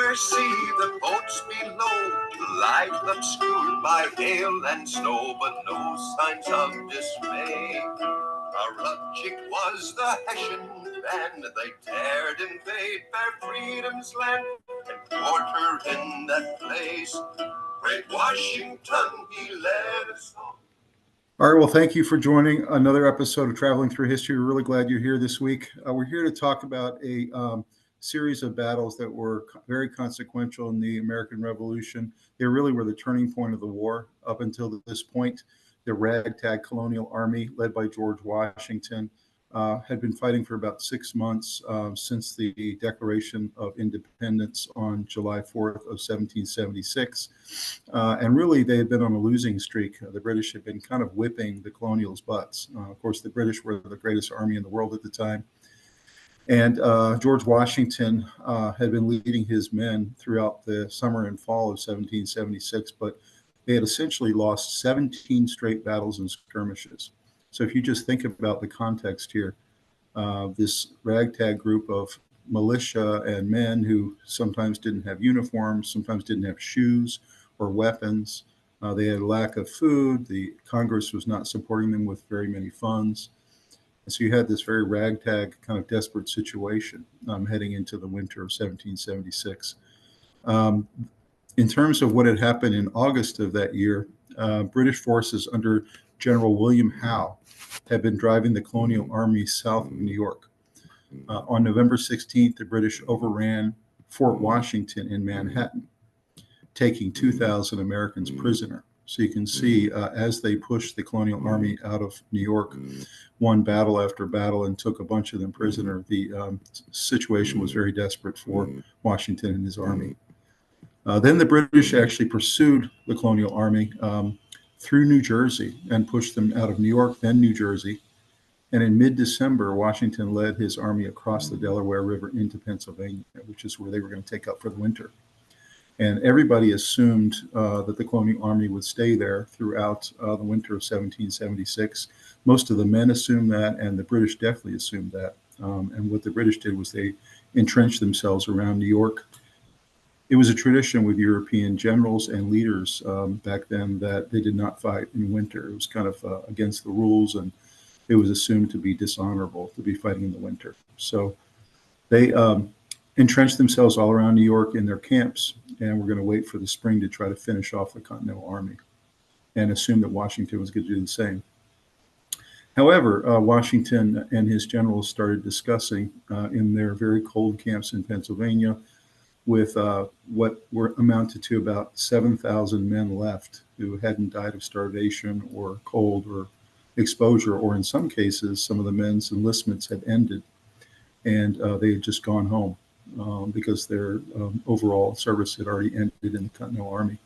never see the boats below, light obscured by hail and snow, but no signs of dismay. Arudgic was the Hessian band, they dared invade fair freedom's land, and quarter in that place, great Washington he led us on. All right, well, thank you for joining another episode of Traveling Through History. We're really glad you're here this week. We're here to talk about a series of battles that were very consequential in the American Revolution. They really were the turning point of the war. Up until this point, the ragtag colonial army, led by George Washington, had been fighting for about 6 months since the Declaration of Independence on July 4th of 1776. And really, they had been on a losing streak. The British had been kind of whipping the colonials' butts. Of course, the British were the greatest army in the world at the time. And George Washington had been leading his men throughout the summer and fall of 1776, but they had essentially lost 17 straight battles and skirmishes. So if you just think about the context here, this ragtag group of militia and men who sometimes didn't have uniforms, sometimes didn't have shoes or weapons. They had a lack of food. The Congress was not supporting them with very many funds. And so you had this very ragtag kind of desperate situation heading into the winter of 1776. In terms of what had happened in August of that year, British forces under General William Howe had been driving the colonial army south of New York. On November 16th, the British overran Fort Washington in Manhattan, taking 2,000 Americans prisoner. So you can see as they pushed the colonial army out of New York, won battle after battle and took a bunch of them prisoner, the situation was very desperate for Washington and his army. Then the British actually pursued the colonial army through New Jersey and pushed them out of New York, then New Jersey. And in mid-December, Washington led his army across the Delaware River into Pennsylvania, which is where they were going to take up for the winter. And everybody assumed that the colonial army would stay there throughout the winter of 1776. Most of the men assumed that, and the British definitely assumed that. And what the British did was they entrenched themselves around New York. It was a tradition with European generals and leaders back then that they did not fight in winter. It was kind of against the rules, and it was assumed to be dishonorable to be fighting in the winter. So they entrenched themselves all around New York in their camps, and we're going to wait for the spring to try to finish off the Continental Army and assume that Washington was going to do the same. However, Washington and his generals started discussing in their very cold camps in Pennsylvania with what were amounted to about 7,000 men left who hadn't died of starvation or cold or exposure, or in some cases, some of the men's enlistments had ended and they had just gone home because their overall service had already ended in the Continental Army.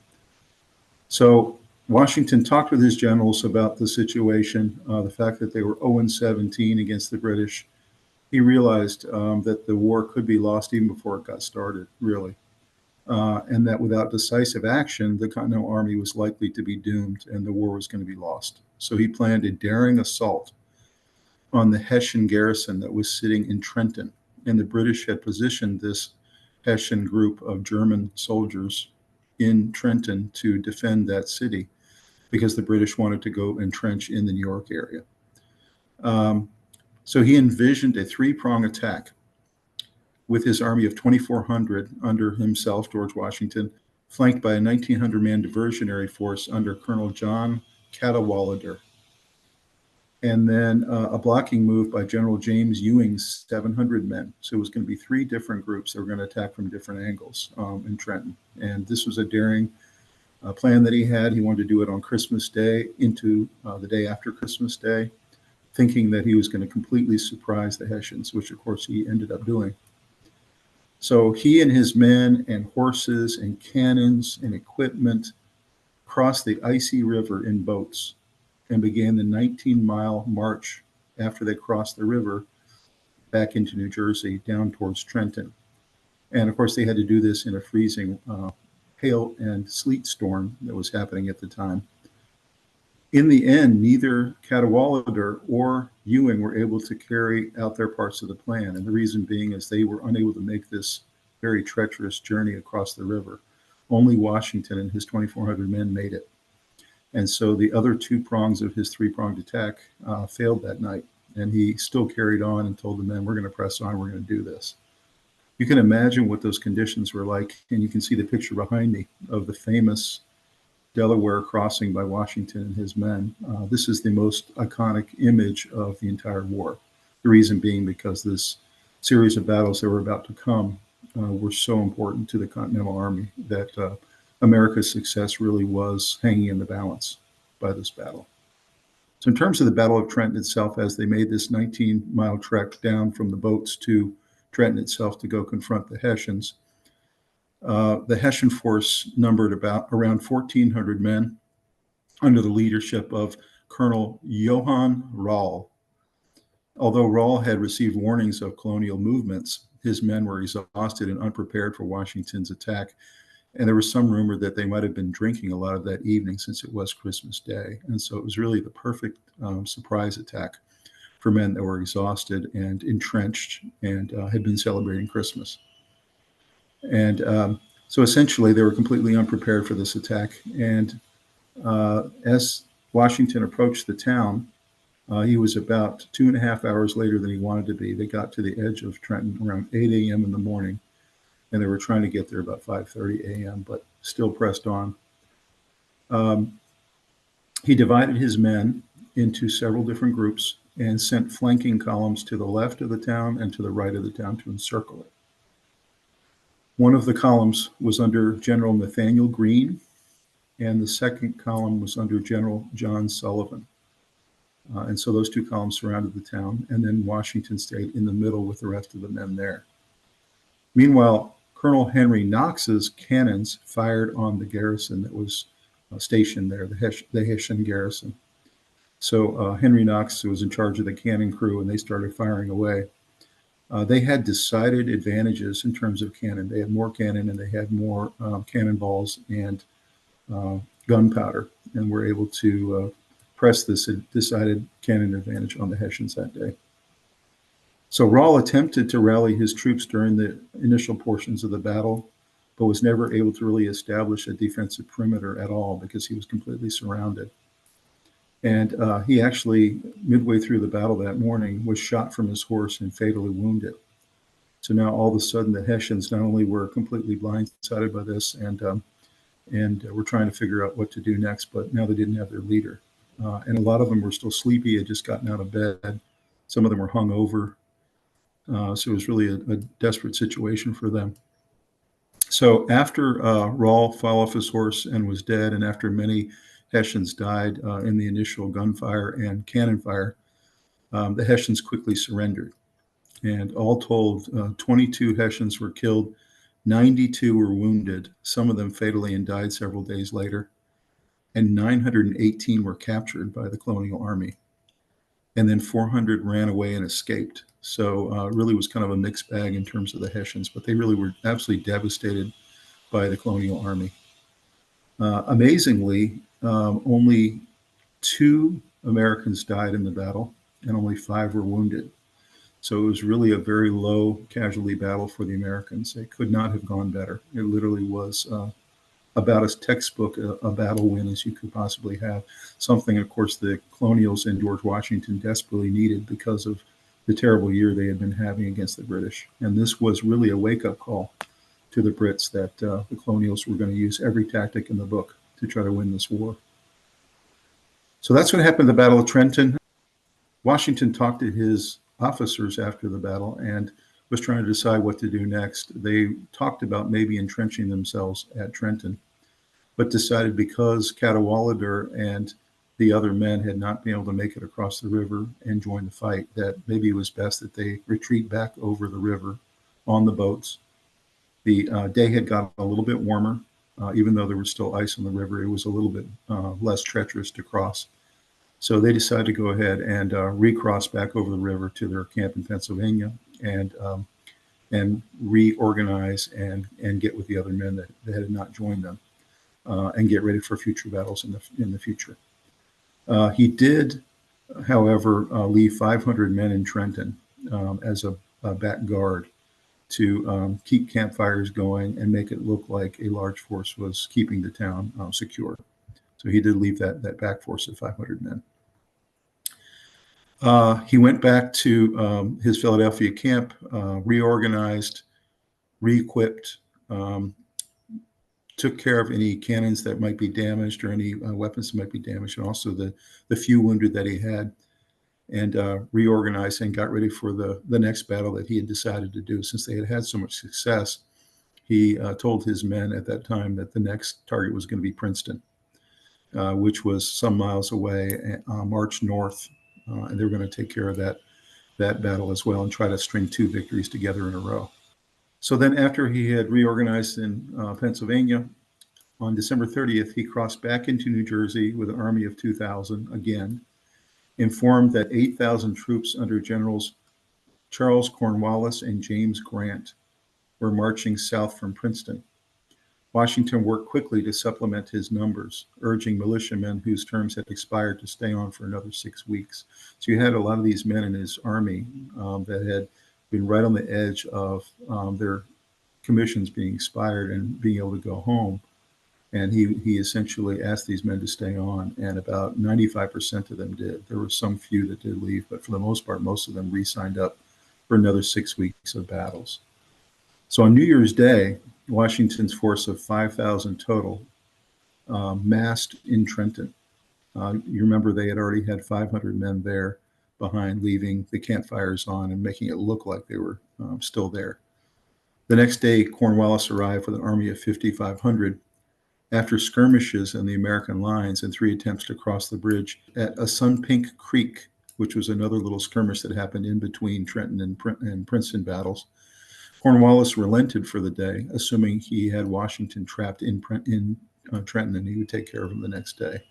So Washington talked with his generals about the situation, the fact that they were 0-17 against the British. He realized that the war could be lost even before it got started, really, and that without decisive action, the Continental Army was likely to be doomed and the war was going to be lost. So he planned a daring assault on the Hessian garrison that was sitting in Trenton. And the British had positioned this Hessian group of German soldiers in Trenton to defend that city because the British wanted to go entrench in the New York area. So he envisioned a three-prong attack with his army of 2,400 under himself, George Washington, flanked by a 1,900-man diversionary force under Colonel John Cadwalader, and then a blocking move by General James Ewing's 700 men. So it was going to be three different groups that were going to attack from different angles in Trenton. And this was a daring plan that he had. He wanted to do it on Christmas Day into the day after Christmas Day, thinking that he was going to completely surprise the Hessians, which of course he ended up doing. So he and his men and horses and cannons and equipment crossed the icy river in boats and began the 19-mile march after they crossed the river back into New Jersey down towards Trenton. And of course, they had to do this in a freezing hail and sleet storm that was happening at the time. In the end, neither Cadwalader or Ewing were able to carry out their parts of the plan. And the reason being is they were unable to make this very treacherous journey across the river. Only Washington and his 2,400 men made it. And so the other two prongs of his three-pronged attack failed that night. And he still carried on and told the men, we're going to press on, we're going to do this. You can imagine what those conditions were like. And you can see the picture behind me of the famous Delaware crossing by Washington and his men. This is the most iconic image of the entire war. The reason being because this series of battles that were about to come were so important to the Continental Army that America's success really was hanging in the balance by this battle. So in terms of the Battle of Trenton itself, as they made this 19-mile trek down from the boats to Trenton itself to go confront the Hessians, the Hessian force numbered around 1,400 men under the leadership of Colonel Johann Rall. Although Rall had received warnings of colonial movements, his men were exhausted and unprepared for Washington's attack. And there was some rumor that they might have been drinking a lot of that evening since it was Christmas Day. And so it was really the perfect surprise attack for men that were exhausted and entrenched and had been celebrating Christmas. And so essentially they were completely unprepared for this attack. And as Washington approached the town, he was about 2.5 hours later than he wanted to be. They got to the edge of Trenton around 8 a.m. in the morning, and they were trying to get there about 5:30 a.m., but still pressed on. He divided his men into several different groups and sent flanking columns to the left of the town and to the right of the town to encircle it. One of the columns was under General Nathaniel Greene, and the second column was under General John Sullivan. And so those two columns surrounded the town, and then Washington stayed in the middle with the rest of the men there. Meanwhile, Colonel Henry Knox's cannons fired on the garrison that was stationed there, the Hessian garrison. So Henry Knox was in charge of the cannon crew, and they started firing away. They had decided advantages in terms of cannon. They had more cannon, and they had more cannonballs and gunpowder, and were able to press this decided cannon advantage on the Hessians that day. So Rall attempted to rally his troops during the initial portions of the battle, but was never able to really establish a defensive perimeter at all because he was completely surrounded. And he actually, midway through the battle that morning, was shot from his horse and fatally wounded. So now all of a sudden the Hessians not only were completely blindsided by this and were trying to figure out what to do next, but now they didn't have their leader. And a lot of them were still sleepy, had just gotten out of bed. Some of them were hung over. So it was really a desperate situation for them. So after Rall fell off his horse and was dead, and after many Hessians died in the initial gunfire and cannon fire, the Hessians quickly surrendered. And all told, 22 Hessians were killed, 92 were wounded, some of them fatally, and died several days later. And 918 were captured by the Colonial Army. And then 400 ran away and escaped. So it really was kind of a mixed bag in terms of the Hessians, but they really were absolutely devastated by the Colonial Army. Amazingly, only 2 Americans died in the battle, and only 5 were wounded. So it was really a very low casualty battle for the Americans. It could not have gone better. It literally was about as textbook a battle win as you could possibly have. Something, of course, the Colonials and George Washington desperately needed because of the terrible year they had been having against the British. And this was really a wake-up call to the Brits that the Colonials were going to use every tactic in the book to try to win this war. So that's what happened at the Battle of Trenton. Washington talked to his officers after the battle and was trying to decide what to do next. They talked about maybe entrenching themselves at Trenton, but decided because Cadwallader and the other men had not been able to make it across the river and join the fight, that maybe it was best that they retreat back over the river on the boats. The day had got a little bit warmer. Even though there was still ice on the river, it was a little bit less treacherous to cross. So they decided to go ahead and recross back over the river to their camp in Pennsylvania and reorganize and get with the other men that had not joined them and get ready for future battles in the future. He did, however, leave 500 men in Trenton as a back guard to keep campfires going and make it look like a large force was keeping the town secure. So he did leave that back force of 500 men. He went back to his Philadelphia camp, reorganized, re-equipped, took care of any cannons that might be damaged or any weapons that might be damaged, and also the few wounded that he had, and reorganized and got ready for the next battle that he had decided to do. Since they had had so much success, he told his men at that time that the next target was going to be Princeton, which was some miles away, march north, and they were going to take care of that battle as well and try to string 2 victories together in a row. So then after he had reorganized in Pennsylvania, on December 30th, he crossed back into New Jersey with an army of 2,000 again, informed that 8,000 troops under Generals Charles Cornwallis and James Grant were marching south from Princeton. Washington worked quickly to supplement his numbers, urging militiamen whose terms had expired to stay on for another 6 weeks. So you had a lot of these men in his army that had been right on the edge of their commissions being expired and being able to go home. And he essentially asked these men to stay on, and about 95% of them did. There were some few that did leave, but for the most part, most of them re-signed up for another 6 weeks of battles. So on New Year's Day, Washington's force of 5,000 total massed in Trenton. You remember they had already had 500 men there behind, leaving the campfires on and making it look like they were still there. The next day, Cornwallis arrived with an army of 5,500 after skirmishes in the American lines and 3 attempts to cross the bridge at Sunpink Creek, which was another little skirmish that happened in between Trenton and Princeton battles. Cornwallis relented for the day, assuming he had Washington trapped in Trenton and he would take care of him the next day.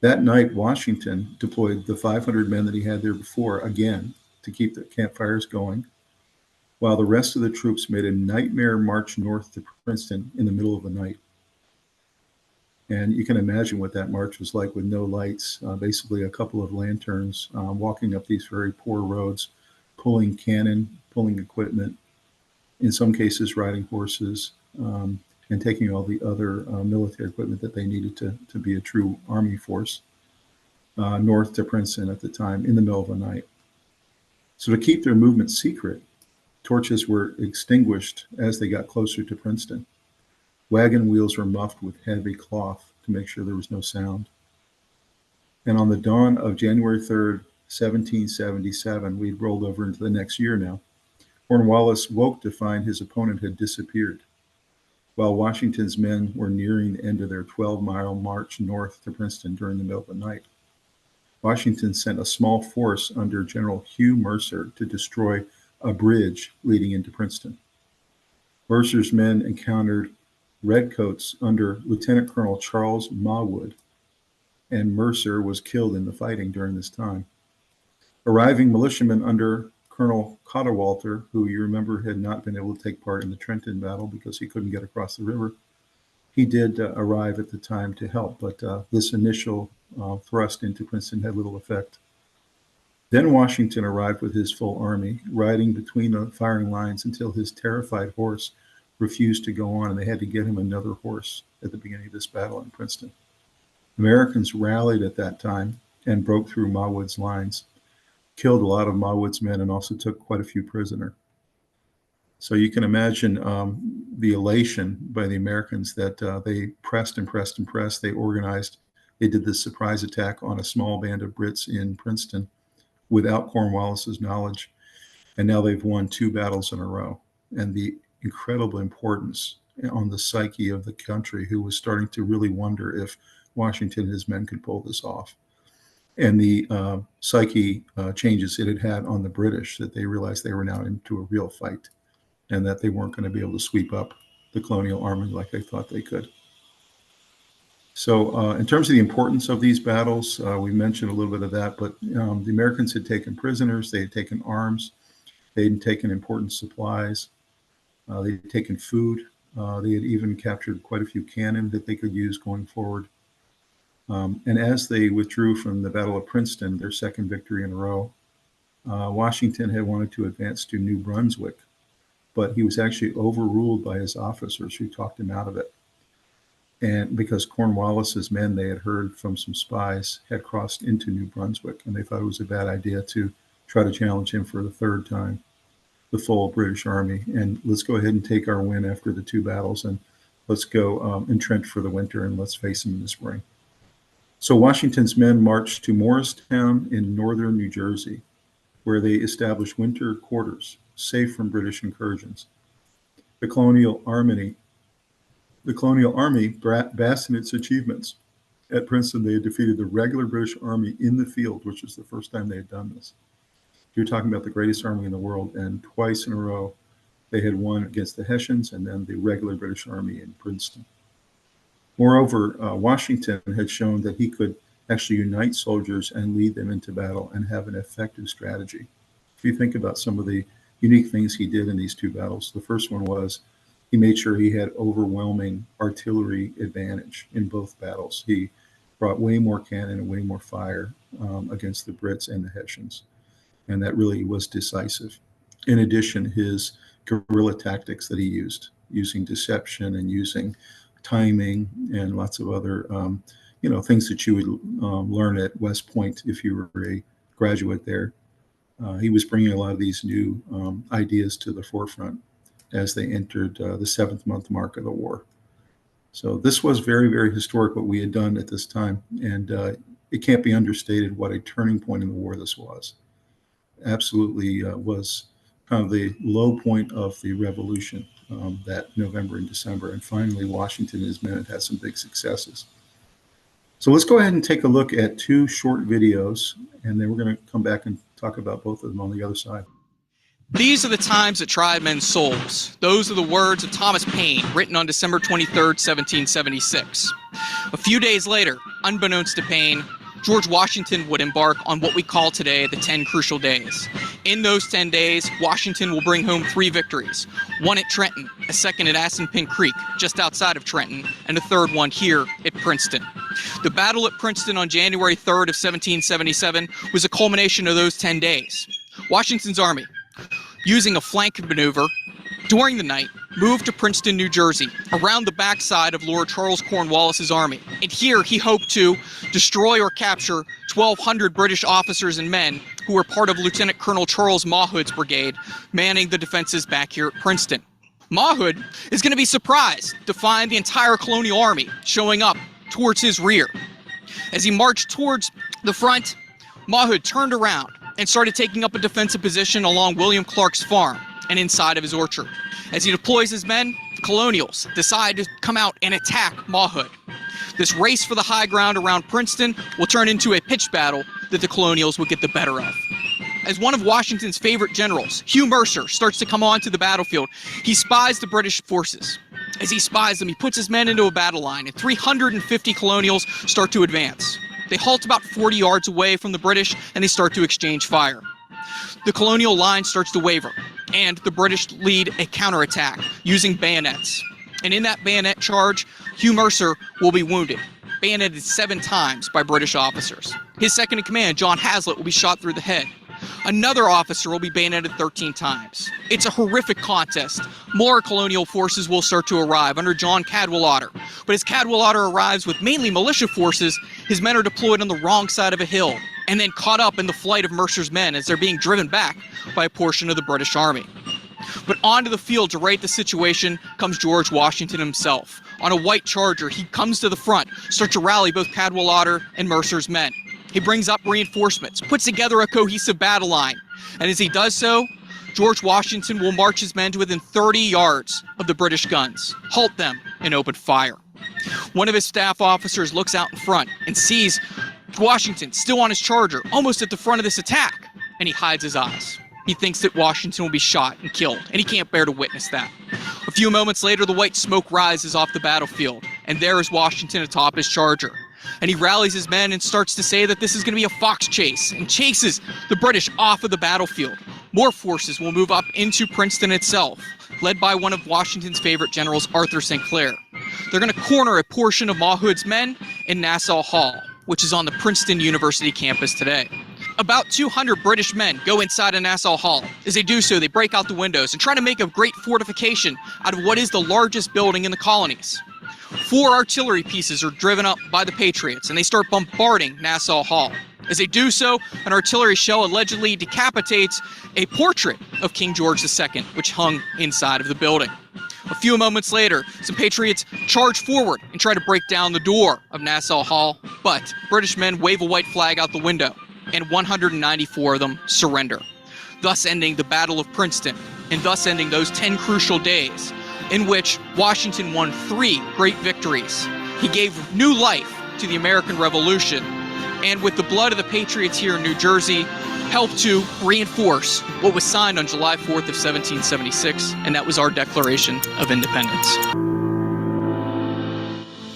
That night, Washington deployed the 500 men that he had there before again to keep the campfires going, while the rest of the troops made a nightmare march north to Princeton in the middle of the night. And you can imagine what that march was like with no lights, basically a couple of lanterns, walking up these very poor roads, pulling cannon, pulling equipment, in some cases riding horses, and taking all the other military equipment that they needed to be a true army force north to Princeton at the time in the middle of the night. So to keep their movement secret, torches were extinguished as they got closer to Princeton. Wagon wheels were muffed with heavy cloth to make sure there was no sound. And on the dawn of January 3rd, 1777, we'd rolled over into the next year now, Cornwallis woke to find his opponent had disappeared, while Washington's men were nearing the end of their 12-mile march north to Princeton during the middle of the night. Washington sent a small force under General Hugh Mercer to destroy a bridge leading into Princeton. Mercer's men encountered redcoats under Lieutenant Colonel Charles Mawood, and Mercer was killed in the fighting during this time. Arriving militiamen under Colonel Cadwalder, who you remember had not been able to take part in the Trenton battle because he couldn't get across the river, he did arrive at the time to help, but this initial thrust into Princeton had little effect. Then Washington arrived with his full army, riding between the firing lines until his terrified horse refused to go on, and they had to get him another horse at the beginning of this battle in Princeton. Americans rallied at that time and broke through Mawood's lines, killed a lot of Mawood's men, and also took quite a few prisoner. So you can imagine the elation by the Americans that they pressed and pressed and pressed. They organized, they did this surprise attack on a small band of Brits in Princeton without Cornwallis's knowledge, and now they've won 2 battles in a row. And the incredible importance on the psyche of the country, who was starting to really wonder if Washington and his men could pull this off. And the psyche changes it had had on the British, that they realized they were now into a real fight and that they weren't going to be able to sweep up the colonial army like they thought they could. So in terms of the importance of these battles, we mentioned a little bit of that, but the Americans had taken prisoners, they had taken arms, they had taken important supplies, they had taken food, they had even captured quite a few cannon that they could use going forward. And as they withdrew from the Battle of Princeton, their second victory in a row, Washington had wanted to advance to New Brunswick, but he was actually overruled by his officers who talked him out of it. And because Cornwallis's men, they had heard from some spies, had crossed into New Brunswick, and they thought it was a bad idea to try to challenge him for the third time, the full British army. And let's go ahead and take our win after the 2 battles, and let's go entrench for the winter, and let's face them in the spring. So Washington's men marched to Morristown in northern New Jersey, where they established winter quarters, safe from British incursions. The Colonial Army basked in its achievements. At Princeton, they had defeated the regular British army in the field, which was the first time they had done this. You're talking about the greatest army in the world, and twice in a row, they had won against the Hessians and then the regular British army in Princeton. Moreover, Washington had shown that he could actually unite soldiers and lead them into battle and have an effective strategy. If you think about some of the unique things he did in these 2 battles, the first one was he made sure he had overwhelming artillery advantage in both battles. He brought way more cannon and way more fire against the Brits and the Hessians, and that really was decisive. In addition, his guerrilla tactics that he used, using deception and using timing and lots of other things that you would learn at West Point if you were a graduate there. He was bringing a lot of these new ideas to the forefront as they entered the 7th month mark of the war. So this was very, very historic what we had done at this time, and it can't be understated what a turning point in the war this was. Absolutely was kind of the low point of the revolution that November and December, and finally Washington and his men had some big successes. So let's go ahead and take a look at 2 short videos, and then we're going to come back and talk about both of them on the other side. These are the times that tried men's souls. Those are the words of Thomas Paine, written on December 23rd, 1776. A few days later, unbeknownst to Paine, George Washington would embark on what we call today the 10 crucial days. In those 10 days, Washington will bring home 3 victories, one at Trenton, a second at Assunpink Creek, just outside of Trenton, and a third one here at Princeton. The battle at Princeton on January 3rd of 1777 was a culmination of those 10 days. Washington's army, using a flank maneuver during the night, moved to Princeton, New Jersey, around the backside of Lord Charles Cornwallis's army. And here he hoped to destroy or capture 1,200 British officers and men who were part of Lieutenant Colonel Charles Mawhood's brigade, manning the defenses back here at Princeton. Mawhood is going to be surprised to find the entire Colonial Army showing up towards his rear. As he marched towards the front, Mawhood turned around and started taking up a defensive position along William Clark's farm and inside of his orchard. As he deploys his men, the Colonials decide to come out and attack Mawhood. This race for the high ground around Princeton will turn into a pitched battle that the Colonials will get the better of. As one of Washington's favorite generals, Hugh Mercer, starts to come onto the battlefield, he spies the British forces. As he spies them, he puts his men into a battle line, and 350 Colonials start to advance. They halt about 40 yards away from the British, and they start to exchange fire. The Colonial line starts to waver, and the British lead a counterattack using bayonets. And in that bayonet charge, Hugh Mercer will be wounded, bayoneted 7 times by British officers. His second in command, John Hazlitt, will be shot through the head. Another officer will be bayoneted 13 times. It's a horrific contest. More Colonial forces will start to arrive under John Cadwallader. But as Cadwallader arrives with mainly militia forces, his men are deployed on the wrong side of a hill and then caught up in the flight of Mercer's men as they're being driven back by a portion of the British Army. But onto the field to right the situation comes George Washington himself. On a white charger, he comes to the front, starts to rally both Cadwallader and Mercer's men. He brings up reinforcements, puts together a cohesive battle line, and as he does so, George Washington will march his men to within 30 yards of the British guns, halt them, and open fire. One of his staff officers looks out in front and sees Washington still on his charger, almost at the front of this attack, and he hides his eyes. He thinks that Washington will be shot and killed, and he can't bear to witness that. A few moments later, the white smoke rises off the battlefield, and there is Washington atop his charger. And he rallies his men and starts to say that this is going to be a fox chase, and chases the British off of the battlefield. More forces will move up into Princeton itself, led by one of Washington's favorite generals, Arthur St. Clair. They're going to corner a portion of Mawhood's men in Nassau Hall, which is on the Princeton University campus today. About 200 British men go inside of Nassau Hall. As they do so, they break out the windows and try to make a great fortification out of what is the largest building in the colonies. 4 artillery pieces are driven up by the Patriots, and they start bombarding Nassau Hall. As they do so, an artillery shell allegedly decapitates a portrait of King George II, which hung inside of the building. A few moments later, some Patriots charge forward and try to break down the door of Nassau Hall, but British men wave a white flag out the window, and 194 of them surrender, thus ending the Battle of Princeton, and thus ending those 10 crucial days in which Washington won 3 great victories. He gave new life to the American Revolution, and with the blood of the Patriots here in New Jersey, helped to reinforce what was signed on July 4th of 1776, and that was our Declaration of Independence.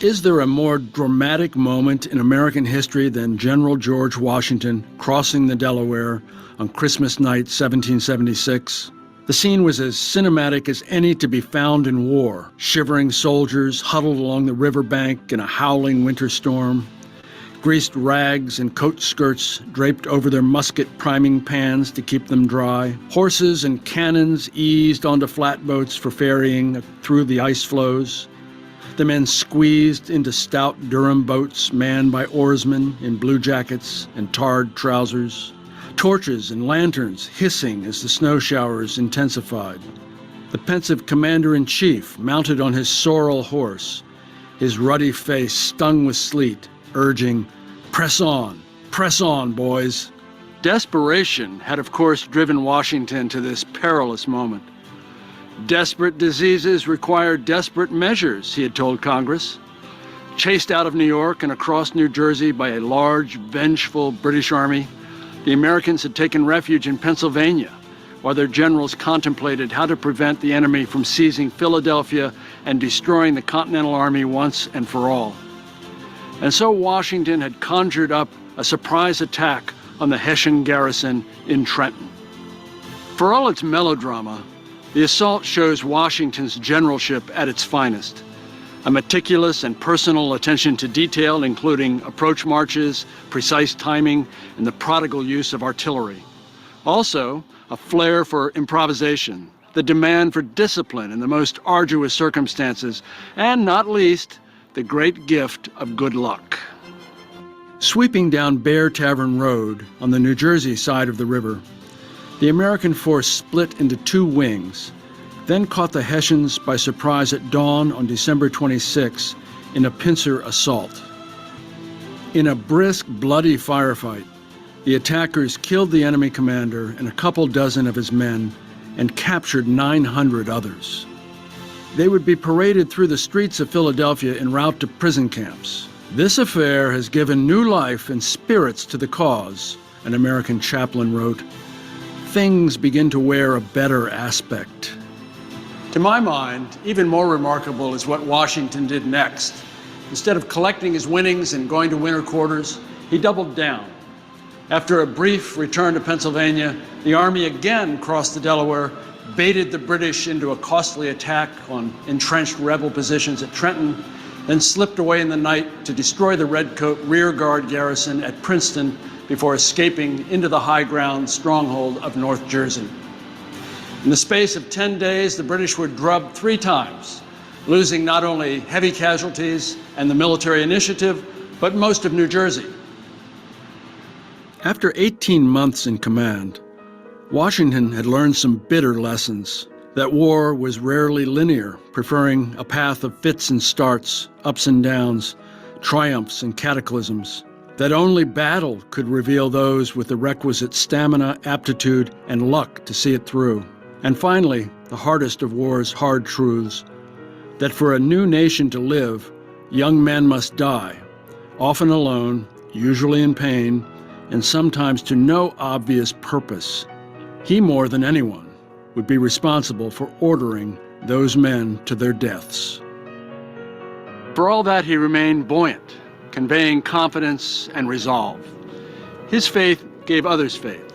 Is there a more dramatic moment in American history than General George Washington crossing the Delaware on Christmas night, 1776? The scene was as cinematic as any to be found in war. Shivering soldiers huddled along the riverbank in a howling winter storm. Greased rags and coat skirts draped over their musket priming pans to keep them dry. Horses and cannons eased onto flatboats for ferrying through the ice floes. The men squeezed into stout Durham boats manned by oarsmen in blue jackets and tarred trousers. Torches and lanterns hissing as the snow showers intensified. The pensive commander-in-chief mounted on his sorrel horse, his ruddy face stung with sleet, urging, press on, boys." Desperation had, of course, driven Washington to this perilous moment. Desperate diseases require desperate measures, he had told Congress. Chased out of New York and across New Jersey by a large, vengeful British army, the Americans had taken refuge in Pennsylvania, while their generals contemplated how to prevent the enemy from seizing Philadelphia and destroying the Continental Army once and for all. And so Washington had conjured up a surprise attack on the Hessian garrison in Trenton. For all its melodrama, the assault shows Washington's generalship at its finest. A meticulous and personal attention to detail, including approach marches, precise timing, and the prodigal use of artillery. Also, a flair for improvisation, the demand for discipline in the most arduous circumstances, and not least, the great gift of good luck. Sweeping down Bear Tavern Road on the New Jersey side of the river, the American force split into 2 wings, then caught the Hessians by surprise at dawn on December 26 in a pincer assault. In a brisk, bloody firefight, the attackers killed the enemy commander and a couple dozen of his men and captured 900 others. They would be paraded through the streets of Philadelphia en route to prison camps. "This affair has given new life and spirits to the cause," an American chaplain wrote. "Things begin to wear a better aspect." To my mind, even more remarkable is what Washington did next. Instead of collecting his winnings and going to winter quarters, he doubled down. After a brief return to Pennsylvania, the Army again crossed the Delaware, baited the British into a costly attack on entrenched rebel positions at Trenton, then slipped away in the night to destroy the Redcoat rear guard garrison at Princeton before escaping into the high ground stronghold of North Jersey. In the space of 10 days, the British were drubbed 3 times, losing not only heavy casualties and the military initiative, but most of New Jersey. After 18 months in command, Washington had learned some bitter lessons. That war was rarely linear, preferring a path of fits and starts, ups and downs, triumphs and cataclysms. That only battle could reveal those with the requisite stamina, aptitude, and luck to see it through. And finally, the hardest of war's hard truths, that for a new nation to live, young men must die, often alone, usually in pain, and sometimes to no obvious purpose. He, more than anyone, would be responsible for ordering those men to their deaths. For all that, he remained buoyant, conveying confidence and resolve. His faith gave others faith.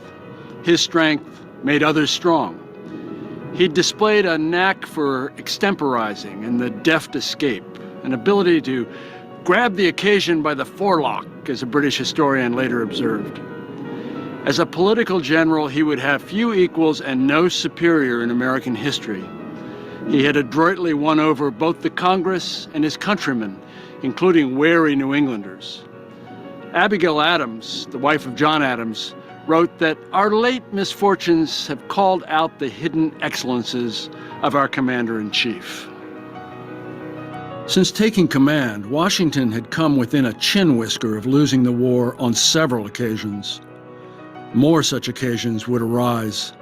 His strength made others strong. He displayed a knack for extemporizing and the deft escape, an ability to grab the occasion by the forelock, as a British historian later observed. As a political general, he would have few equals and no superior in American history. He had adroitly won over both the Congress and his countrymen, including wary New Englanders. Abigail Adams, the wife of John Adams, wrote that our late misfortunes have called out the hidden excellences of our commander-in-chief. Since taking command, Washington had come within a chin whisker of losing the war on several occasions. More such occasions would arise.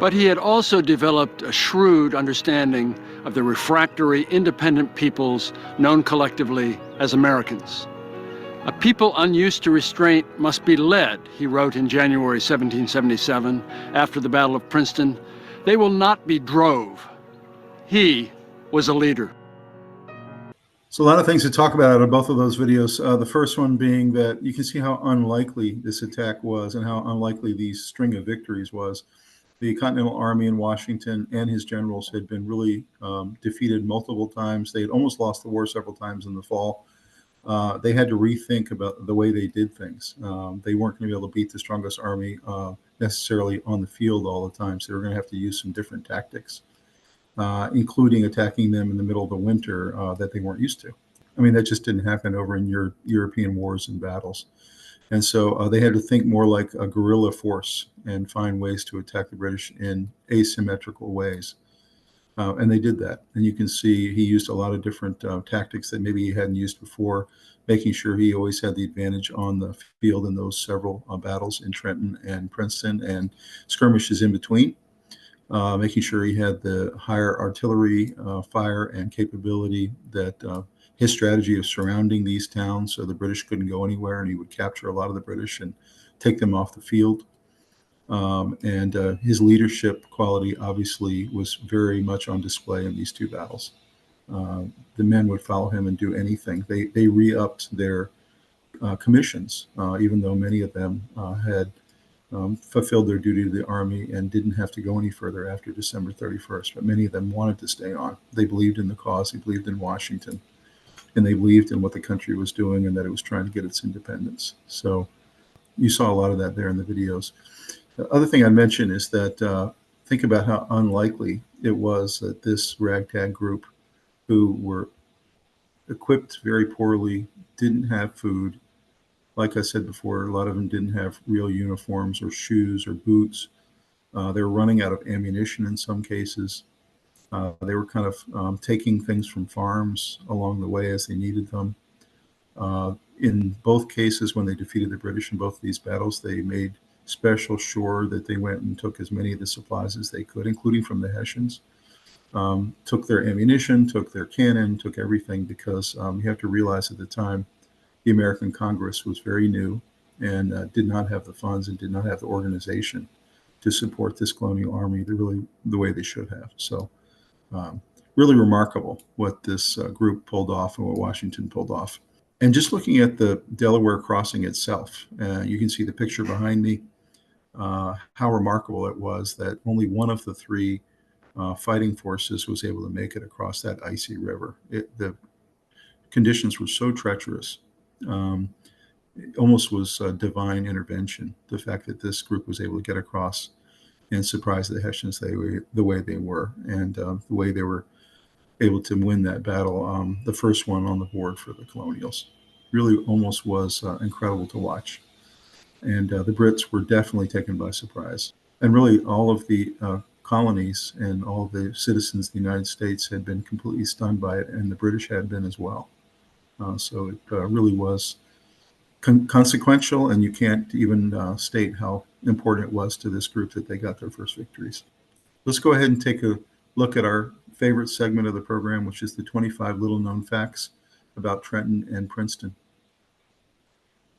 But he had also developed a shrewd understanding of the refractory, independent peoples known collectively as Americans. A people unused to restraint must be led, he wrote in January 1777, after the Battle of Princeton. They will not be drove. He was a leader. So a lot of things to talk about out of both of those videos. The first one being that you can see how unlikely this attack was and how unlikely these string of victories was. The Continental Army in Washington and his generals had been really defeated multiple times. They had almost lost the war several times in the fall. They had to rethink about the way they did things. They weren't going to be able to beat the strongest army necessarily on the field all the time, so they were going to have to use some different tactics, including attacking them in the middle of the winter that they weren't used to. I mean, that just didn't happen over in European wars and battles. And so they had to think more like a guerrilla force and find ways to attack the British in asymmetrical ways. And they did that. And you can see he used a lot of different tactics that maybe he hadn't used before, making sure he always had the advantage on the field in those several battles in Trenton and Princeton and skirmishes in between, making sure he had the higher artillery fire and capability, that his strategy of surrounding these towns so the British couldn't go anywhere, and he would capture a lot of the British and take them off the field. And his leadership quality obviously was very much on display in these two battles. The men would follow him and do anything. They re-upped their commissions, even though many of them had fulfilled their duty to the Army and didn't have to go any further after December 31st. But many of them wanted to stay on. They believed in the cause. They believed in Washington. And they believed in what the country was doing and that it was trying to get its independence. So you saw a lot of that there in the videos. The other thing I mentioned is that think about how unlikely it was that this ragtag group, who were equipped very poorly, didn't have food. Like I said before, a lot of them didn't have real uniforms or shoes or boots. They were running out of ammunition in some cases. They were kind of taking things from farms along the way as they needed them. In both cases, when they defeated the British in both of these battles, they made special sure that they went and took as many of the supplies as they could, including from the Hessians. Took their ammunition, took their cannon, took everything, because you have to realize at the time the American Congress was very new and did not have the funds and did not have the organization to support this colonial army the way they should have. So really remarkable what this group pulled off and what Washington pulled off. And just looking at the Delaware crossing itself, you can see the picture behind me, how remarkable it was that only one of the three fighting forces was able to make it across that icy river. The conditions were so treacherous. It almost was divine intervention, the fact that this group was able to get across and surprise the Hessians the way they were, and the way they were able to win that battle, the first one on the board for the Colonials. Really almost was incredible to watch. And the Brits were definitely taken by surprise. And really all of the colonies and all of the citizens of the United States had been completely stunned by it, and the British had been as well. So it really was consequential, and you can't even state how important it was to this group that they got their first victories. Let's go ahead and take a look at our favorite segment of the program, which is the 25 little known facts about Trenton and Princeton.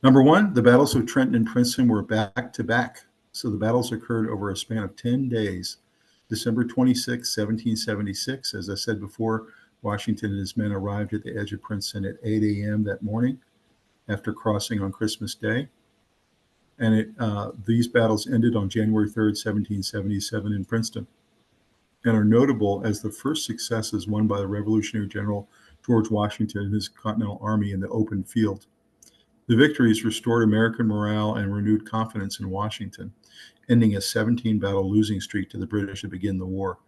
Number one, the battles of Trenton and Princeton were back to back. So the battles occurred over a span of 10 days. December 26, 1776, as I said before, Washington and his men arrived at the edge of Princeton at 8 a.m. that morning after crossing on Christmas Day. And these battles ended on January 3rd, 1777 in Princeton, and are notable as the first successes won by the Revolutionary General George Washington and his Continental Army in the open field. The victories restored American morale and renewed confidence in Washington, ending a 17-battle losing streak to the British to begin the war.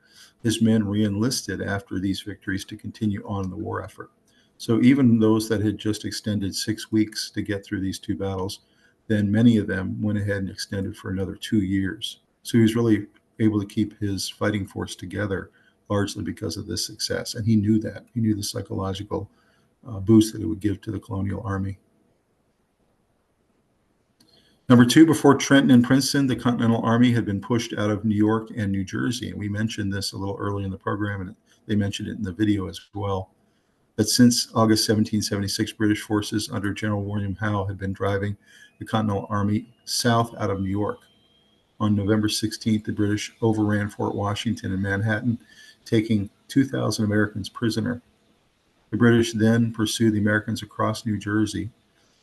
His men re-enlisted after these victories to continue on in the war effort. So even those that had just extended 6 weeks to get through these two battles, then many of them went ahead and extended for another 2 years. So he was really able to keep his fighting force together largely because of this success. And he knew that. He knew the psychological boost that it would give to the Colonial Army. Number two, before Trenton and Princeton, the Continental Army had been pushed out of New York and New Jersey. And we mentioned this a little early in the program, and they mentioned it in the video as well. That since August 1776, British forces under General William Howe had been driving the Continental Army south out of New York. On November 16th, the British overran Fort Washington in Manhattan, taking 2,000 Americans prisoner. The British then pursued the Americans across New Jersey,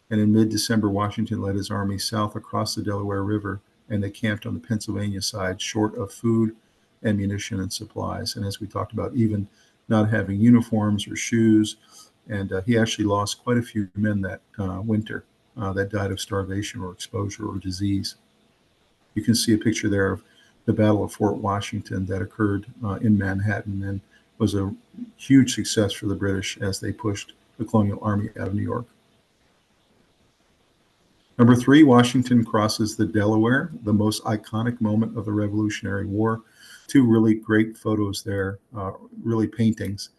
and in mid-December, Washington led his army south across the Delaware River, and they camped on the Pennsylvania side, short of food, ammunition, and supplies. And as we talked about, even not having uniforms or shoes, and he actually lost quite a few men that winter that died of starvation or exposure or disease. You can see a picture there of the Battle of Fort Washington that occurred in Manhattan and was a huge success for the British as they pushed the Colonial Army out of New York. Number three, Washington crosses the Delaware, the most iconic moment of the Revolutionary War. Two really great photos there, really paintings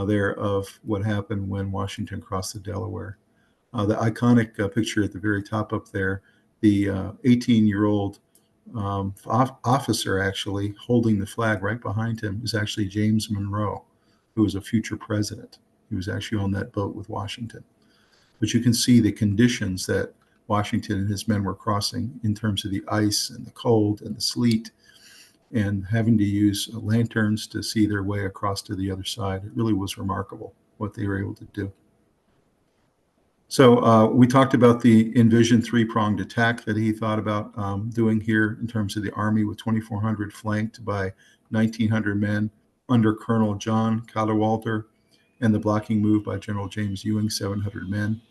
there of what happened when Washington crossed the Delaware. The iconic picture at the very top up there, the 18-year-old officer actually holding the flag right behind him is actually James Monroe, who was a future president. He was actually on that boat with Washington. But you can see the conditions that Washington and his men were crossing in terms of the ice and the cold and the sleet, and having to use lanterns to see their way across to the other side. It really was remarkable what they were able to do. So we talked about the envisioned three-pronged attack that he thought about doing here in terms of the army, with 2,400 flanked by 1,900 men under Colonel John Cadwalader, and the blocking move by General James Ewing, 700 men.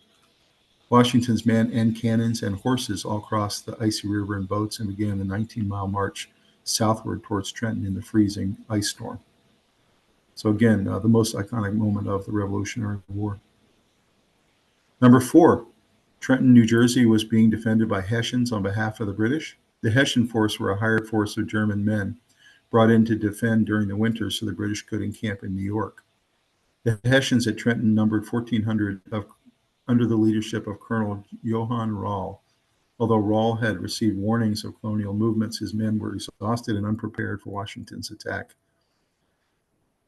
Washington's men and cannons and horses all crossed the icy river in boats and began the 19-mile march southward towards Trenton in the freezing ice storm. So again, the most iconic moment of the Revolutionary War. Number four, Trenton, New Jersey was being defended by Hessians on behalf of the British. The Hessian force were a hired force of German men brought in to defend during the winter so the British could encamp in New York. The Hessians at Trenton numbered 1,400 under the leadership of Colonel Johann Rall. Although Rall had received warnings of colonial movements, his men were exhausted and unprepared for Washington's attack.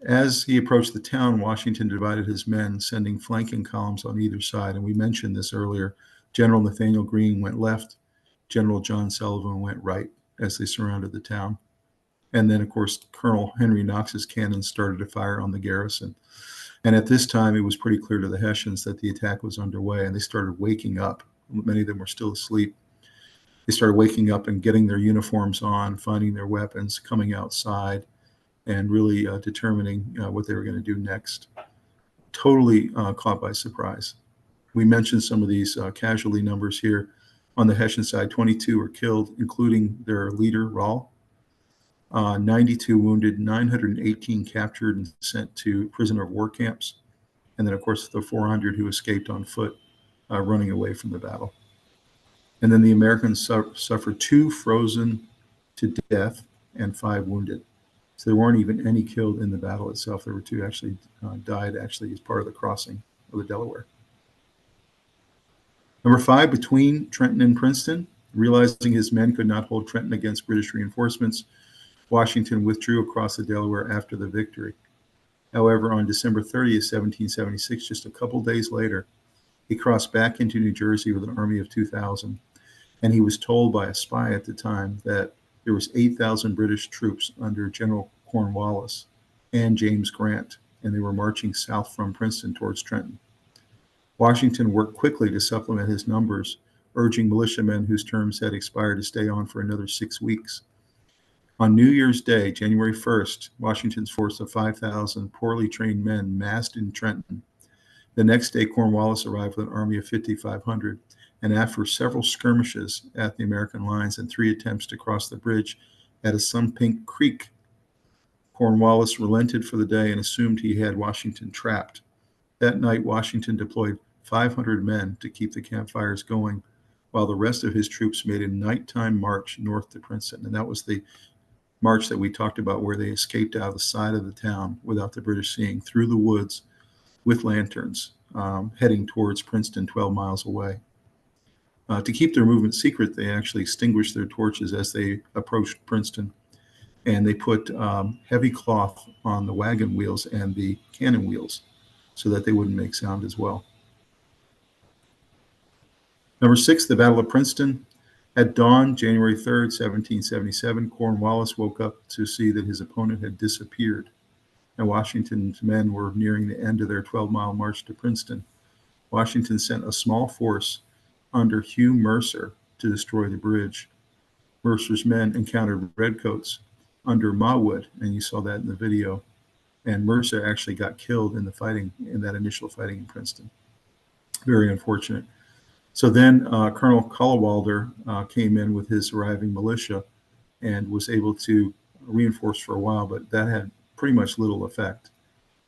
As he approached the town, Washington divided his men, sending flanking columns on either side. And we mentioned this earlier. General Nathaniel Greene went left, General John Sullivan went right as they surrounded the town. And then, of course, Colonel Henry Knox's cannons started to fire on the garrison. And at this time, it was pretty clear to the Hessians that the attack was underway, and they started waking up. Many of them were still asleep. They started waking up and getting their uniforms on, finding their weapons, coming outside, and really determining what they were going to do next. Totally caught by surprise. We mentioned some of these casualty numbers here. On the Hessian side, 22 were killed, including their leader, Rall. 92 wounded, 918 captured and sent to prisoner of war camps. And then, of course, the 400 who escaped on foot, running away from the battle. And then the Americans suffered 2 frozen to death and 5 wounded. So there weren't even any killed in the battle itself. There were 2 actually died actually as part of the crossing of the Delaware. Number 5, between Trenton and Princeton, realizing his men could not hold Trenton against British reinforcements, Washington withdrew across the Delaware after the victory. However, on December 30th, 1776, just a couple days later, he crossed back into New Jersey with an army of 2,000, and he was told by a spy at the time that there was 8,000 British troops under General Cornwallis and James Grant, and they were marching south from Princeton towards Trenton. Washington worked quickly to supplement his numbers, urging militiamen whose terms had expired to stay on for another 6 weeks. On New Year's Day, January 1st, Washington's force of 5,000 poorly trained men massed in Trenton, The next day, Cornwallis arrived with an army of 5,500, and after several skirmishes at the American lines and 3 attempts to cross the bridge at Assunpink Creek, Cornwallis relented for the day and assumed he had Washington trapped. That night, Washington deployed 500 men to keep the campfires going, while the rest of his troops made a nighttime march north to Princeton. And that was the march that we talked about, where they escaped out of the side of the town without the British seeing, through the woods with lanterns, heading towards Princeton, 12 miles away. To keep their movement secret, they actually extinguished their torches as they approached Princeton, and they put heavy cloth on the wagon wheels and the cannon wheels so that they wouldn't make sound as well. Number 6, the Battle of Princeton. At dawn, January 3rd, 1777, Cornwallis woke up to see that his opponent had disappeared, and Washington's men were nearing the end of their 12-mile march to Princeton. Washington sent a small force under Hugh Mercer to destroy the bridge. Mercer's men encountered redcoats under Mawood, and you saw that in the video. And Mercer actually got killed in the fighting, in that initial fighting in Princeton. Very unfortunate. So then Colonel Cadwalader came in with his arriving militia and was able to reinforce for a while, but that had pretty much little effect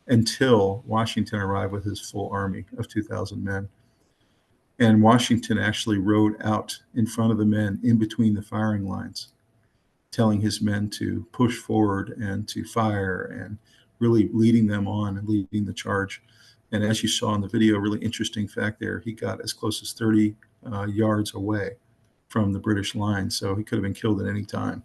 until Washington arrived with his full army of 2,000 men. And Washington actually rode out in front of the men in between the firing lines, telling his men to push forward and to fire, and really leading them on and leading the charge. And as you saw in the video, really interesting fact there, he got as close as 30 yards away from the British line, so he could have been killed at any time.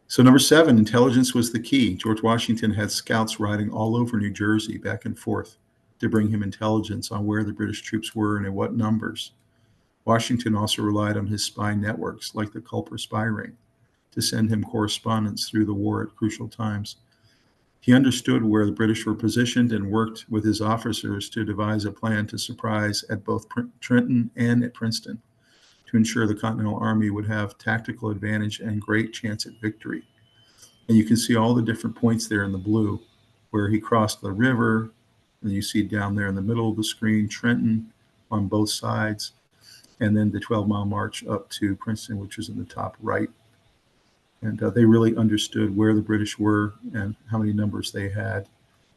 So number 7, intelligence was the key. George Washington had scouts riding all over New Jersey back and forth to bring him intelligence on where the British troops were and in what numbers. Washington also relied on his spy networks, like the Culper spy ring, to send him correspondence through the war at crucial times. He understood where the British were positioned and worked with his officers to devise a plan to surprise at both Trenton and at Princeton, to ensure the Continental Army would have tactical advantage and great chance at victory. And you can see all the different points there in the blue, where he crossed the river, and you see down there in the middle of the screen, Trenton on both sides, and then the 12-mile march up to Princeton, which is in the top right. And they really understood where the British were and how many numbers they had,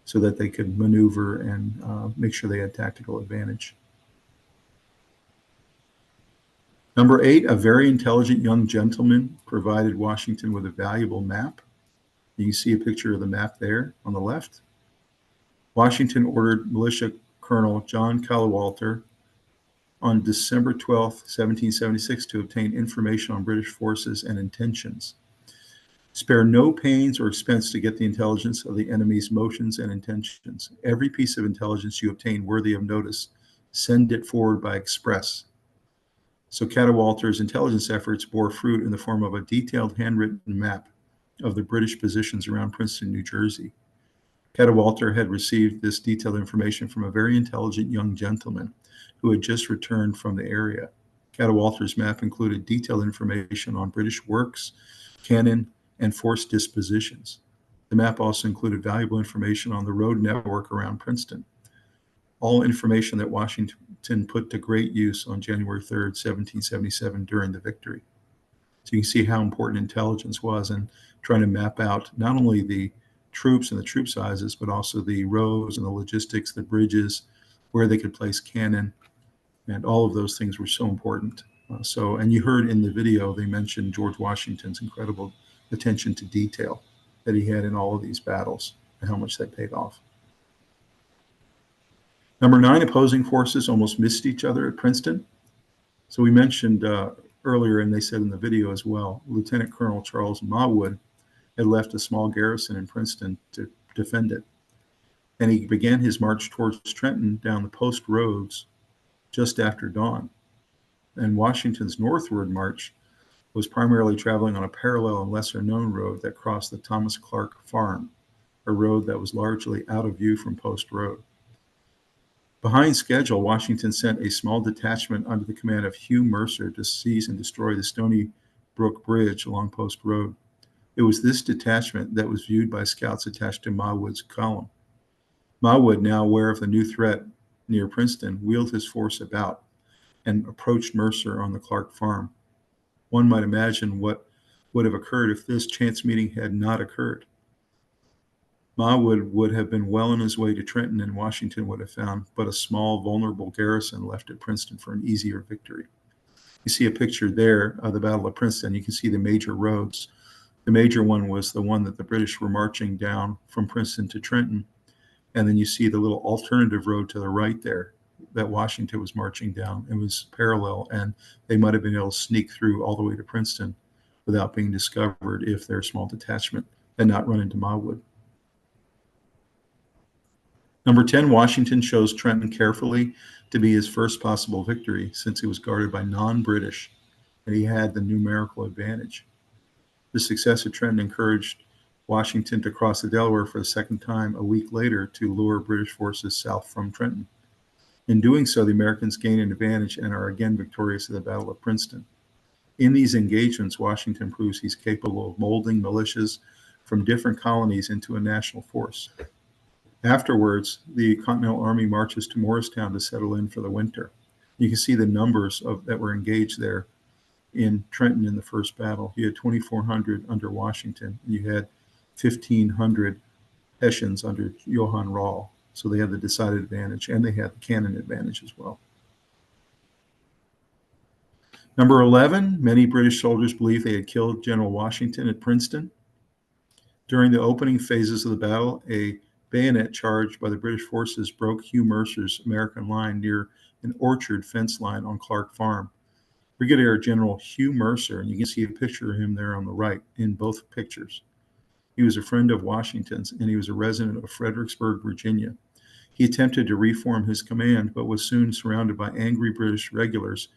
so that they could maneuver and make sure they had tactical advantage. Number 8, a very intelligent young gentleman provided Washington with a valuable map. You can see a picture of the map there on the left. Washington ordered Militia Colonel John Cadwalader on December 12, 1776, to obtain information on British forces and intentions. Spare no pains or expense to get the intelligence of the enemy's motions and intentions. Every piece of intelligence you obtain worthy of notice, send it forward by express. So Cadwalader's intelligence efforts bore fruit in the form of a detailed handwritten map of the British positions around Princeton, New Jersey. Cadwalader had received this detailed information from a very intelligent young gentleman who had just returned from the area. Cadwalader's map included detailed information on British works, cannon, and force dispositions. The map also included valuable information on the road network around Princeton, all information that Washington put to great use on January 3rd, 1777 during the victory. So you can see how important intelligence was in trying to map out not only the troops and the troop sizes, but also the roads and the logistics, the bridges, where they could place cannon, and all of those things were so important. And you heard in the video, they mentioned George Washington's incredible attention to detail that he had in all of these battles and how much that paid off. Number 9, opposing forces almost missed each other at Princeton. So we mentioned earlier, and they said in the video as well, Lieutenant Colonel Charles Mawood had left a small garrison in Princeton to defend it. And he began his march towards Trenton down the post roads just after dawn. And Washington's northward march was primarily traveling on a parallel and lesser known road that crossed the Thomas Clark Farm, a road that was largely out of view from Post Road. Behind schedule, Washington sent a small detachment under the command of Hugh Mercer to seize and destroy the Stony Brook Bridge along Post Road. It was this detachment that was viewed by scouts attached to Mawood's column. Mawood, now aware of the new threat near Princeton, wheeled his force about and approached Mercer on the Clark farm. One might imagine what would have occurred if this chance meeting had not occurred. Mawood would have been well on his way to Trenton, and Washington would have found but a small, vulnerable garrison left at Princeton for an easier victory. You see a picture there of the Battle of Princeton. You can see the major roads. The major one was the one that the British were marching down from Princeton to Trenton. And then you see the little alternative road to the right there that Washington was marching down. It was parallel, and they might have been able to sneak through all the way to Princeton without being discovered if their small detachment had not run into Mawood. Number 10, Washington chose Trenton carefully to be his first possible victory, since he was guarded by non-British and he had the numerical advantage. The success at Trenton encouraged Washington to cross the Delaware for the second time a week later to lure British forces south from Trenton. In doing so, the Americans gain an advantage and are again victorious at the Battle of Princeton. In these engagements, Washington proves he's capable of molding militias from different colonies into a national force. Afterwards, the Continental Army marches to Morristown to settle in for the winter. You can see the numbers that were engaged there in Trenton in the first battle. You had 2,400 under Washington, and you had 1,500 Hessians under Johann Rall. So they had the decided advantage, and they had the cannon advantage as well. Number 11, many British soldiers believed they had killed General Washington at Princeton. During the opening phases of the battle, a bayonet charge by the British forces broke Hugh Mercer's American line near an orchard fence line on Clark Farm. Brigadier General Hugh Mercer, and you can see a picture of him there on the right in both pictures. He was a friend of Washington's, and he was a resident of Fredericksburg, Virginia. He attempted to reform his command, but was soon surrounded by angry British regulars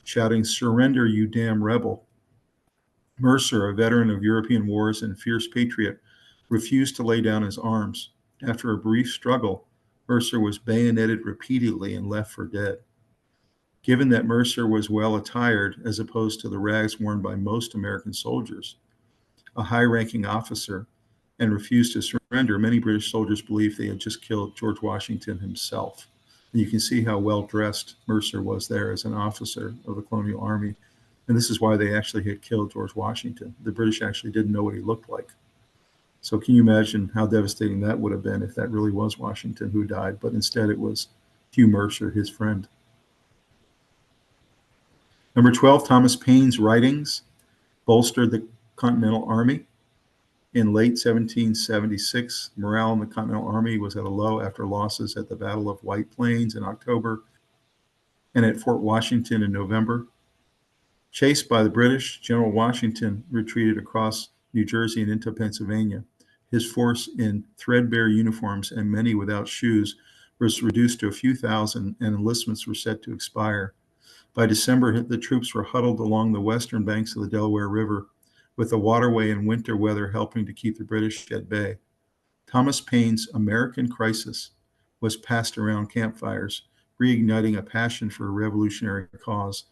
shouting, "Surrender, you damn rebel." Mercer, a veteran of European wars and fierce patriot, refused to lay down his arms. After a brief struggle, Mercer was bayoneted repeatedly and left for dead. Given that Mercer was well attired, as opposed to the rags worn by most American soldiers, a high-ranking officer, and refused to surrender, many British soldiers believed they had just killed George Washington himself. And you can see how well-dressed Mercer was there as an officer of the Colonial Army. And this is why they actually had killed George Washington. The British actually didn't know what he looked like. So can you imagine how devastating that would have been if that really was Washington who died, but instead it was Hugh Mercer, his friend. Number 12, Thomas Paine's writings bolstered the Continental Army. In late 1776, morale in the Continental Army was at a low after losses at the Battle of White Plains in October and at Fort Washington in November. Chased by the British, General Washington retreated across New Jersey and into Pennsylvania. His force in threadbare uniforms and many without shoes was reduced to a few thousand, and enlistments were set to expire. By December, the troops were huddled along the western banks of the Delaware River, with the waterway and winter weather helping to keep the British at bay. Thomas Paine's American Crisis was passed around campfires, reigniting a passion for a revolutionary cause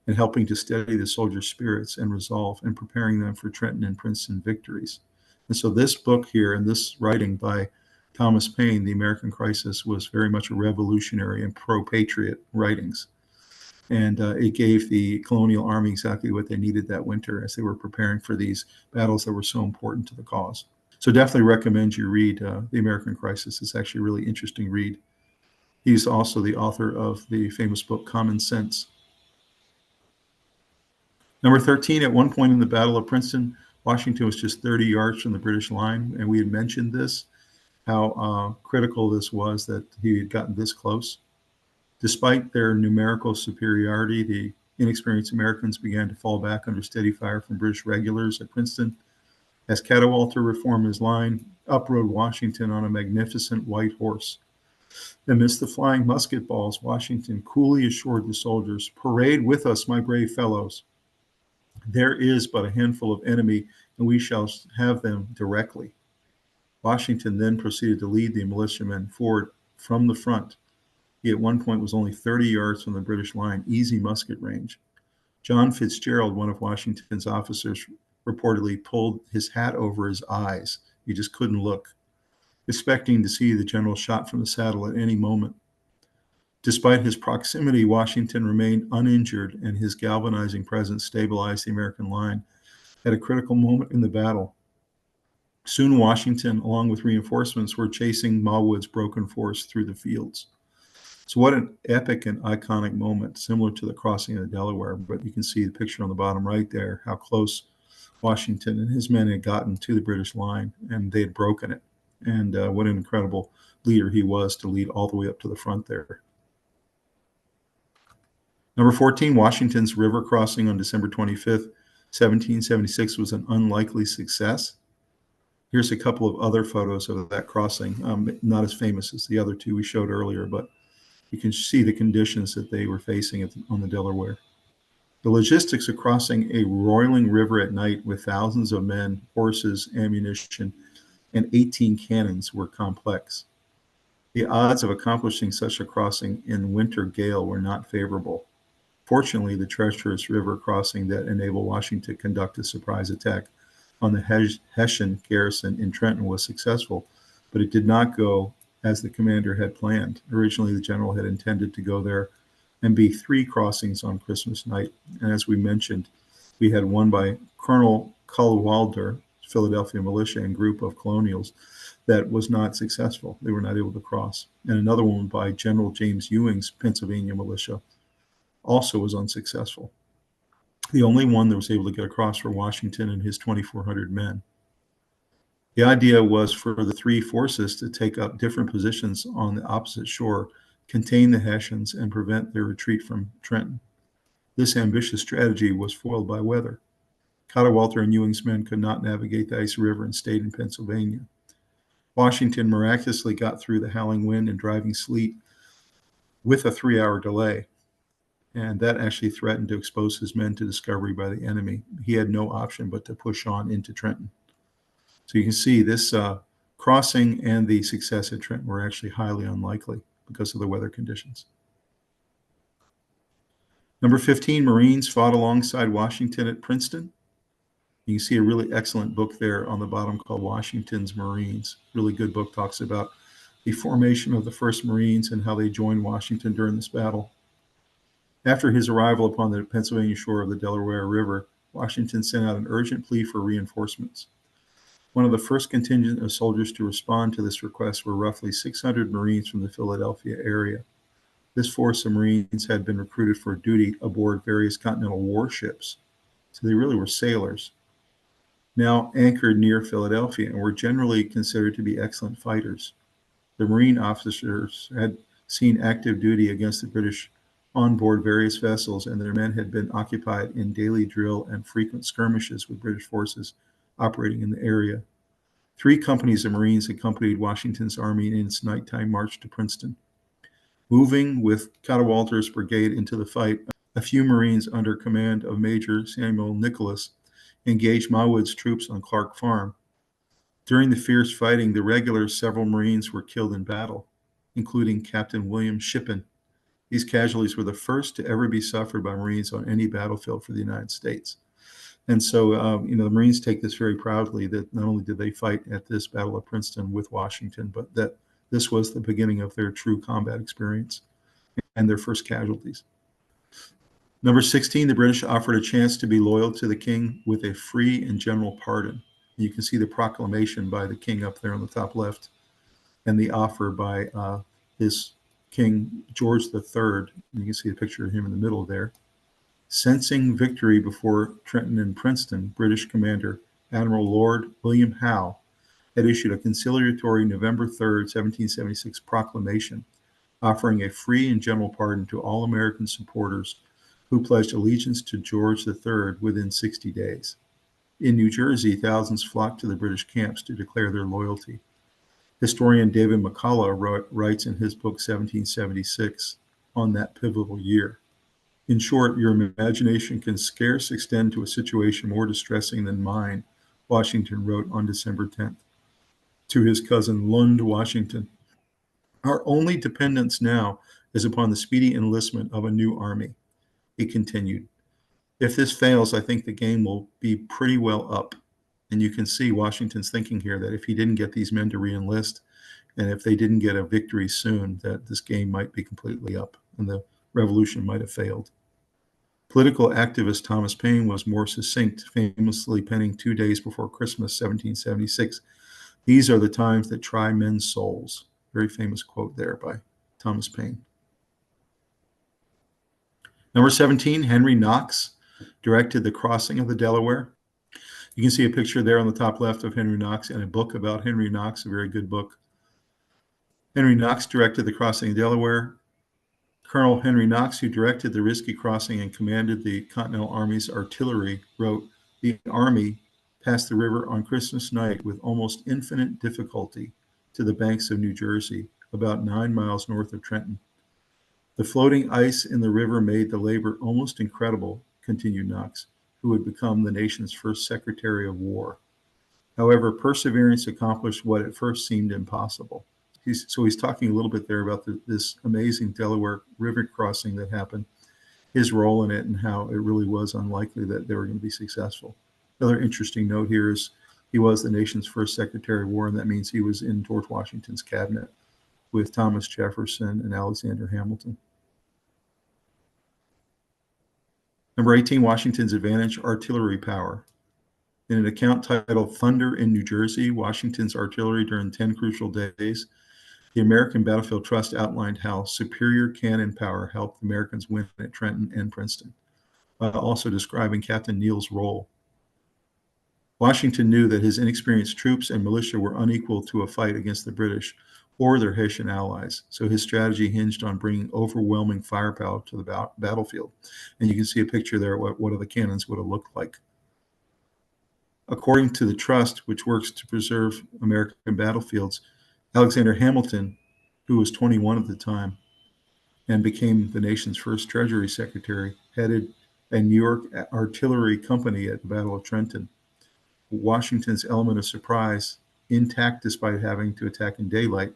and helping to steady the soldiers' spirits and resolve and preparing them for Trenton and Princeton victories. And so this book here and this writing by Thomas Paine, The American Crisis, was very much a revolutionary and pro-patriot writings. And it gave the Colonial Army exactly what they needed that winter as they were preparing for these battles that were so important to the cause. So definitely recommend you read The American Crisis. It's actually a really interesting read. He's also the author of the famous book Common Sense. Number 13, at one point in the Battle of Princeton, Washington was just 30 yards from the British line, and we had mentioned this, how critical this was that he had gotten this close. Despite their numerical superiority, the inexperienced Americans began to fall back under steady fire from British regulars at Princeton. As Cadwalader reformed his line, up rode Washington on a magnificent white horse. Amidst the flying musket balls, Washington coolly assured the soldiers, "Parade with us, my brave fellows. There is but a handful of enemy, and we shall have them directly." Washington then proceeded to lead the militiamen forward from the front. He at one point was only 30 yards from the British line, easy musket range. John Fitzgerald, one of Washington's officers, reportedly pulled his hat over his eyes. He just couldn't look. expecting to see the general shot from the saddle at any moment. Despite his proximity, Washington remained uninjured, and his galvanizing presence stabilized the American line at a critical moment in the battle. Soon Washington, along with reinforcements, were chasing Mawood's broken force through the fields. So what an epic and iconic moment, similar to the crossing of the Delaware. But you can see the picture on the bottom right there, how close Washington and his men had gotten to the British line, and they had broken it. And what an incredible leader he was to lead all the way up to the front there. Number 14, Washington's river crossing on December 25th, 1776 was an unlikely success. Here's a couple of other photos of that crossing, not as famous as the other two we showed earlier, but you can see the conditions that they were facing on the Delaware. The logistics of crossing a roiling river at night with thousands of men, horses, ammunition, and 18 cannons were complex. The odds of accomplishing such a crossing in winter gale were not favorable. Fortunately, the treacherous river crossing that enabled Washington to conduct a surprise attack on the Hessian garrison in Trenton was successful, but it did not go as the commander had planned. Originally, the general had intended to go there and be 3 crossings on Christmas night. And as we mentioned, we had one by Colonel Cadwalader, Philadelphia militia and group of colonials, that was not successful. They were not able to cross. And another one by General James Ewing's Pennsylvania militia also was unsuccessful. The only one that was able to get across were Washington and his 2,400 men. The idea was for the 3 forces to take up different positions on the opposite shore, contain the Hessians, and prevent their retreat from Trenton. This ambitious strategy was foiled by weather. Cadwalader and Ewing's men could not navigate the icy river and stayed in Pennsylvania. Washington miraculously got through the howling wind and driving sleet with a 3-hour delay, and that actually threatened to expose his men to discovery by the enemy. He had no option but to push on into Trenton. So you can see this crossing and the success at Trenton were actually highly unlikely because of the weather conditions. Number 15, Marines fought alongside Washington at Princeton. You can see a really excellent book there on the bottom called Washington's Marines. Really good book, talks about the formation of the first Marines and how they joined Washington during this battle. After his arrival upon the Pennsylvania shore of the Delaware River, Washington sent out an urgent plea for reinforcements. One of the first contingent of soldiers to respond to this request were roughly 600 Marines from the Philadelphia area. This force of Marines had been recruited for duty aboard various Continental warships, so they really were sailors, now anchored near Philadelphia, and were generally considered to be excellent fighters. The Marine officers had seen active duty against the British on board various vessels, and their men had been occupied in daily drill and frequent skirmishes with British forces operating in the area. 3 companies of Marines accompanied Washington's army in its nighttime march to Princeton. Moving with Cadwalader's brigade into the fight, a few Marines under command of Major Samuel Nicholas engaged Mawood's troops on Clark Farm. During the fierce fighting, the regulars, several Marines were killed in battle, including Captain William Shippen. These casualties were the first to ever be suffered by Marines on any battlefield for the United States. And so, the Marines take this very proudly, that not only did they fight at this Battle of Princeton with Washington, but that this was the beginning of their true combat experience and their first casualties. Number 16, the British offered a chance to be loyal to the king with a free and general pardon. You can see the proclamation by the king up there on the top left, and the offer by his King George III. You can see a picture of him in the middle there. Sensing victory before Trenton and Princeton, British commander Admiral Lord William Howe had issued a conciliatory November 3rd, 1776 proclamation offering a free and general pardon to all American supporters who pledged allegiance to George III within 60 days. In New Jersey, thousands flocked to the British camps to declare their loyalty. Historian David McCullough writes in his book 1776 on that pivotal year. In short, your imagination can scarce extend to a situation more distressing than mine, Washington wrote on December 10th to his cousin Lund Washington. Our only dependence now is upon the speedy enlistment of a new army. He continued, if this fails, I think the game will be pretty well up. And you can see Washington's thinking here that if he didn't get these men to re-enlist, and if they didn't get a victory soon, that this game might be completely up and the revolution might have failed. Political activist Thomas Paine was more succinct, famously penning 2 days before Christmas, 1776, "These are the times that try men's souls." Very famous quote there by Thomas Paine. Number 17, Henry Knox directed the crossing of the Delaware. You can see a picture there on the top left of Henry Knox and a book about Henry Knox, a very good book. Henry Knox directed the crossing of Delaware. Colonel Henry Knox, who directed the risky crossing and commanded the Continental Army's artillery, wrote, "The Army passed the river on Christmas night with almost infinite difficulty to the banks of New Jersey, about 9 miles north of Trenton. The floating ice in the river made the labor almost incredible," continued Knox, who would become the nation's first Secretary of War. "However, perseverance accomplished what at first seemed impossible." So he's talking a little bit there about this amazing Delaware River crossing that happened, his role in it, and how it really was unlikely that they were going to be successful. Another interesting note here is he was the nation's first Secretary of War, and that means he was in George Washington's cabinet with Thomas Jefferson and Alexander Hamilton. Number 18, Washington's advantage, artillery power. In an account titled "Thunder in New Jersey, Washington's Artillery During 10 Crucial Days," the American Battlefield Trust outlined how superior cannon power helped the Americans win at Trenton and Princeton, while also describing Captain Neal's role. Washington knew that his inexperienced troops and militia were unequal to a fight against the British or their Hessian allies, so his strategy hinged on bringing overwhelming firepower to the battlefield. And you can see a picture there of what one of the cannons would have looked like. According to the Trust, which works to preserve American battlefields, Alexander Hamilton, who was 21 at the time and became the nation's first Treasury Secretary, headed a New York artillery company at the Battle of Trenton. Washington's element of surprise, intact despite having to attack in daylight,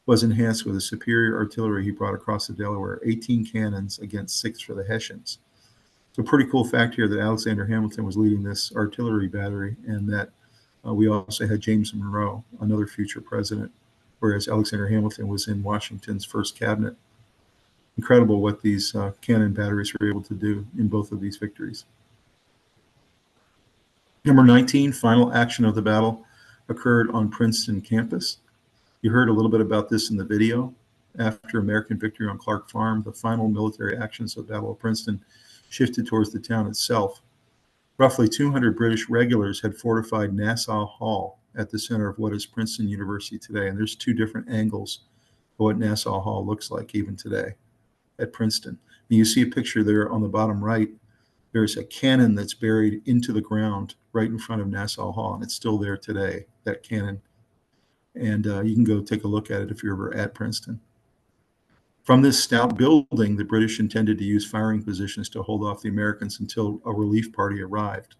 was enhanced with the superior artillery he brought across the Delaware, 18 cannons against 6 for the Hessians. It's a pretty cool fact here that Alexander Hamilton was leading this artillery battery, and that we also had James Monroe, another future president, whereas Alexander Hamilton was in Washington's first cabinet. Incredible what these cannon batteries were able to do in both of these victories. Number 19, final action of the battle occurred on Princeton campus. You heard a little bit about this in the video. After American victory on Clark Farm, the final military actions of the Battle of Princeton shifted towards the town itself. Roughly 200 British regulars had fortified Nassau Hall at the center of what is Princeton University today. And there's 2 different angles of what Nassau Hall looks like even today at Princeton. And you see a picture there on the bottom right. There's a cannon that's buried into the ground right in front of Nassau Hall, and it's still there today, that cannon. And you can go take a look at it if you're ever at Princeton. From this stout building, the British intended to use firing positions to hold off the Americans until a relief party arrived.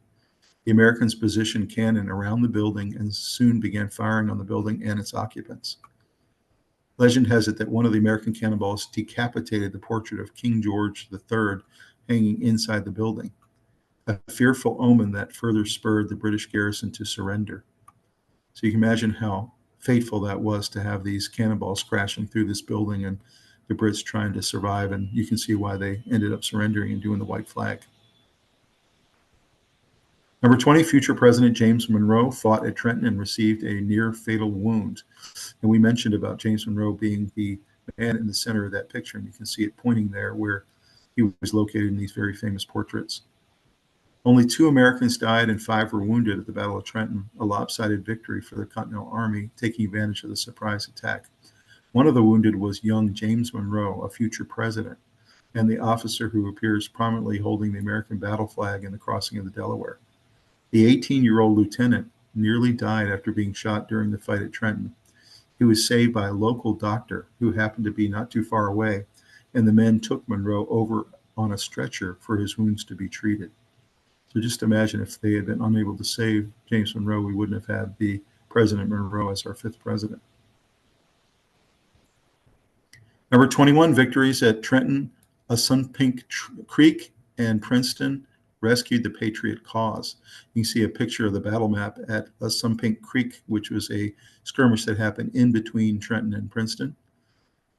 The Americans positioned cannon around the building and soon began firing on the building and its occupants. Legend has it that one of the American cannonballs decapitated the portrait of King George III hanging inside the building, a fearful omen that further spurred the British garrison to surrender. So you can imagine how fateful that was, to have these cannonballs crashing through this building and the Brits trying to survive, and you can see why they ended up surrendering and doing the white flag. Number 20, future President James Monroe fought at Trenton and received a near fatal wound. And we mentioned about James Monroe being the man in the center of that picture, and you can see it pointing there where he was located in these very famous portraits. Only 2 Americans died and 5 were wounded at the Battle of Trenton, a lopsided victory for the Continental Army, taking advantage of the surprise attack. One of the wounded was young James Monroe, a future president, and the officer who appears prominently holding the American battle flag in the crossing of the Delaware. The 18-year-old lieutenant nearly died after being shot during the fight at Trenton. He was saved by a local doctor who happened to be not too far away, and the men took Monroe over on a stretcher for his wounds to be treated. So just imagine if they had been unable to save James Monroe, we wouldn't have had the President Monroe as our 5th president. Number 21, victories at Trenton, Assunpink Creek, and Princeton rescued the Patriot cause. You can see a picture of the battle map at Sumpink Creek, which was a skirmish that happened in between Trenton and Princeton.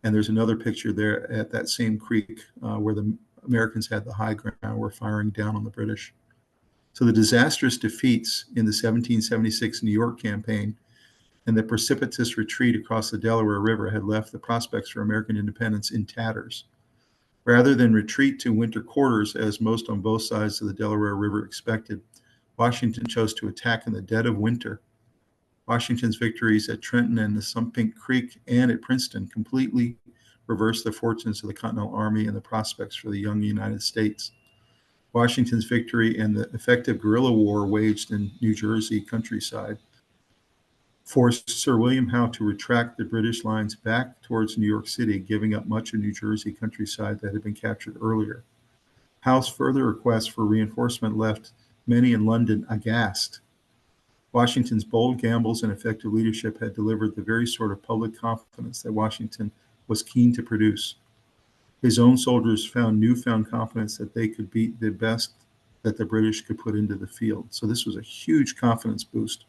And there's another picture there at that same creek where the Americans had the high ground, were firing down on the British. So the disastrous defeats in the 1776 New York campaign and the precipitous retreat across the Delaware River had left the prospects for American independence in tatters. Rather than retreat to winter quarters, as most on both sides of the Delaware River expected, Washington chose to attack in the dead of winter. Washington's victories at Trenton and the Sumpink Creek and at Princeton completely reversed the fortunes of the Continental Army and the prospects for the young United States. Washington's victory and the effective guerrilla war waged in New Jersey countryside forced Sir William Howe to retract the British lines back towards New York City, giving up much of New Jersey countryside that had been captured earlier. Howe's further requests for reinforcement left many in London aghast. Washington's bold gambles and effective leadership had delivered the very sort of public confidence that Washington was keen to produce. His own soldiers found newfound confidence that they could beat the best that the British could put into the field. So this was a huge confidence boost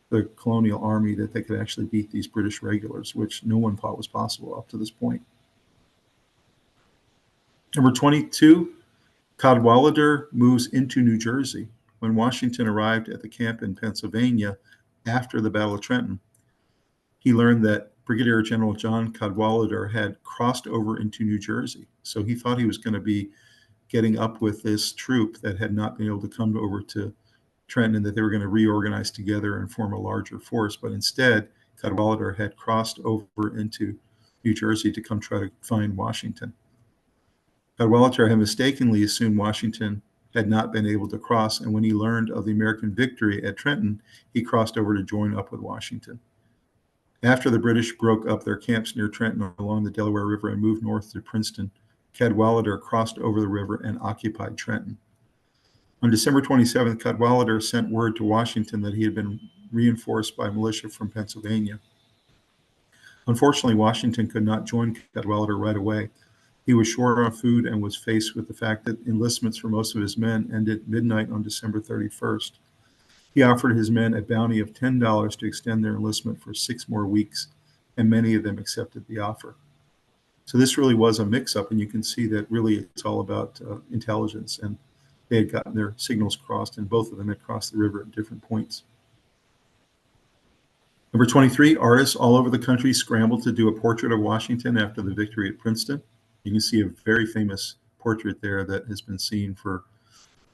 for the colonial army that they could actually beat these British regulars, which no one thought was possible up to this point. Number 22, Cadwalader moves into New Jersey. When Washington arrived at the camp in Pennsylvania after the Battle of Trenton, he learned that Brigadier General John Cadwalader had crossed over into New Jersey. So he thought he was going to be getting up with this troop that had not been able to come over to Trenton, and that they were going to reorganize together and form a larger force. But instead, Cadwalader had crossed over into New Jersey to come try to find Washington. Cadwalader had mistakenly assumed Washington had not been able to cross, and when he learned of the American victory at Trenton, he crossed over to join up with Washington. After the British broke up their camps near Trenton along the Delaware River and moved north to Princeton, Cadwalader crossed over the river and occupied Trenton. On December 27th, Cadwalader sent word to Washington that he had been reinforced by militia from Pennsylvania. Unfortunately, Washington could not join Cadwalader right away. He was short on food and was faced with the fact that enlistments for most of his men ended at midnight on December 31st. He offered his men a bounty of $10 to extend their enlistment for 6 more weeks, and many of them accepted the offer. So this really was a mix-up, and you can see that really it's all about intelligence, and they had gotten their signals crossed, and both of them had crossed the river at different points. Number 23, artists all over the country scrambled to do a portrait of Washington after the victory at Princeton. You can see a very famous portrait there that has been seen for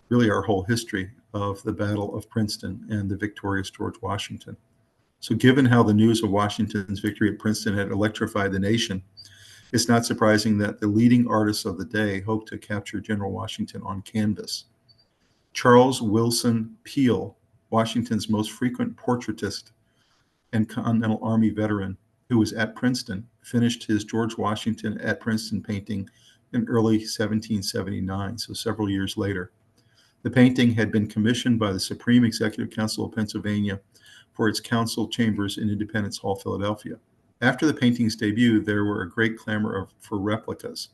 really our whole history of the Battle of Princeton and the victorious George Washington. So given how the news of Washington's victory at Princeton had electrified the nation, it's not surprising that the leading artists of the day hoped to capture General Washington on canvas. Charles Wilson Peale, Washington's most frequent portraitist and Continental Army veteran, who was at Princeton, finished his George Washington at Princeton painting in early 1779, so several years later. The painting had been commissioned by the Supreme Executive Council of Pennsylvania for its council chambers in Independence Hall, Philadelphia. After the painting's debut, there were a great clamor for replicas.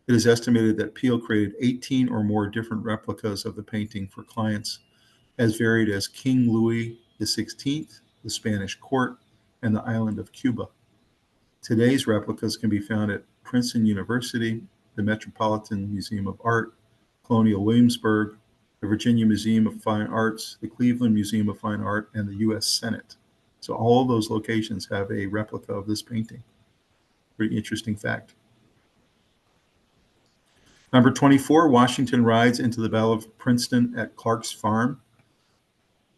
It is estimated that Peale created 18 or more different replicas of the painting for clients as varied as King Louis XVI, the Spanish court, and the island of Cuba. Today's replicas can be found at Princeton University, the Metropolitan Museum of Art, Colonial Williamsburg, the Virginia Museum of Fine Arts, the Cleveland Museum of Fine Art, and the U.S. Senate. So all of those locations have a replica of this painting. Pretty interesting fact. Number 24, Washington rides into the Battle of Princeton at Clark's Farm.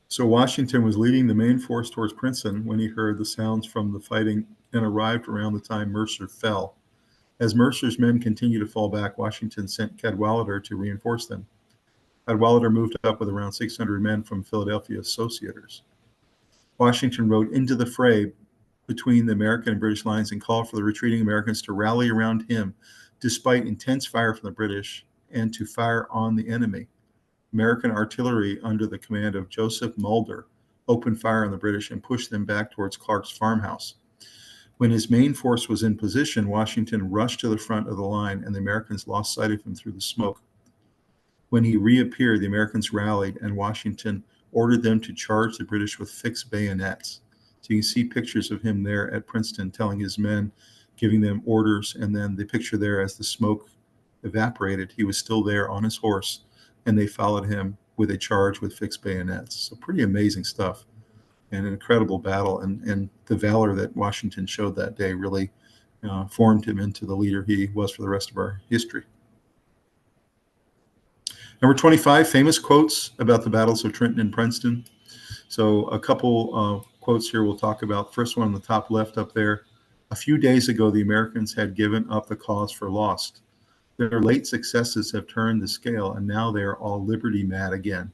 So Washington was leading the main force towards Princeton when he heard the sounds from the fighting and arrived around the time Mercer fell. As Mercer's men continued to fall back, Washington sent Cadwalader to reinforce them. Cadwalader moved up with around 600 men from Philadelphia Associators. Washington rode into the fray between the American and British lines and called for the retreating Americans to rally around him despite intense fire from the British and to fire on the enemy. American artillery under the command of Joseph Mulder opened fire on the British and pushed them back towards Clark's farmhouse. When his main force was in position, Washington rushed to the front of the line, and the Americans lost sight of him through the smoke. When he reappeared, the Americans rallied, and Washington ordered them to charge the British with fixed bayonets. So you can see pictures of him there at Princeton telling his men, giving them orders, and then the picture there as the smoke evaporated, he was still there on his horse, and they followed him with a charge with fixed bayonets. So pretty amazing stuff, and an incredible battle, and the valor that Washington showed that day really formed him into the leader he was for the rest of our history. Number 25, famous quotes about the battles of Trenton and Princeton. So a couple quotes here we'll talk about. First one on the top left up there. A few days ago, the Americans had given up the cause for lost. Their late successes have turned the scale, and now they are all liberty mad again,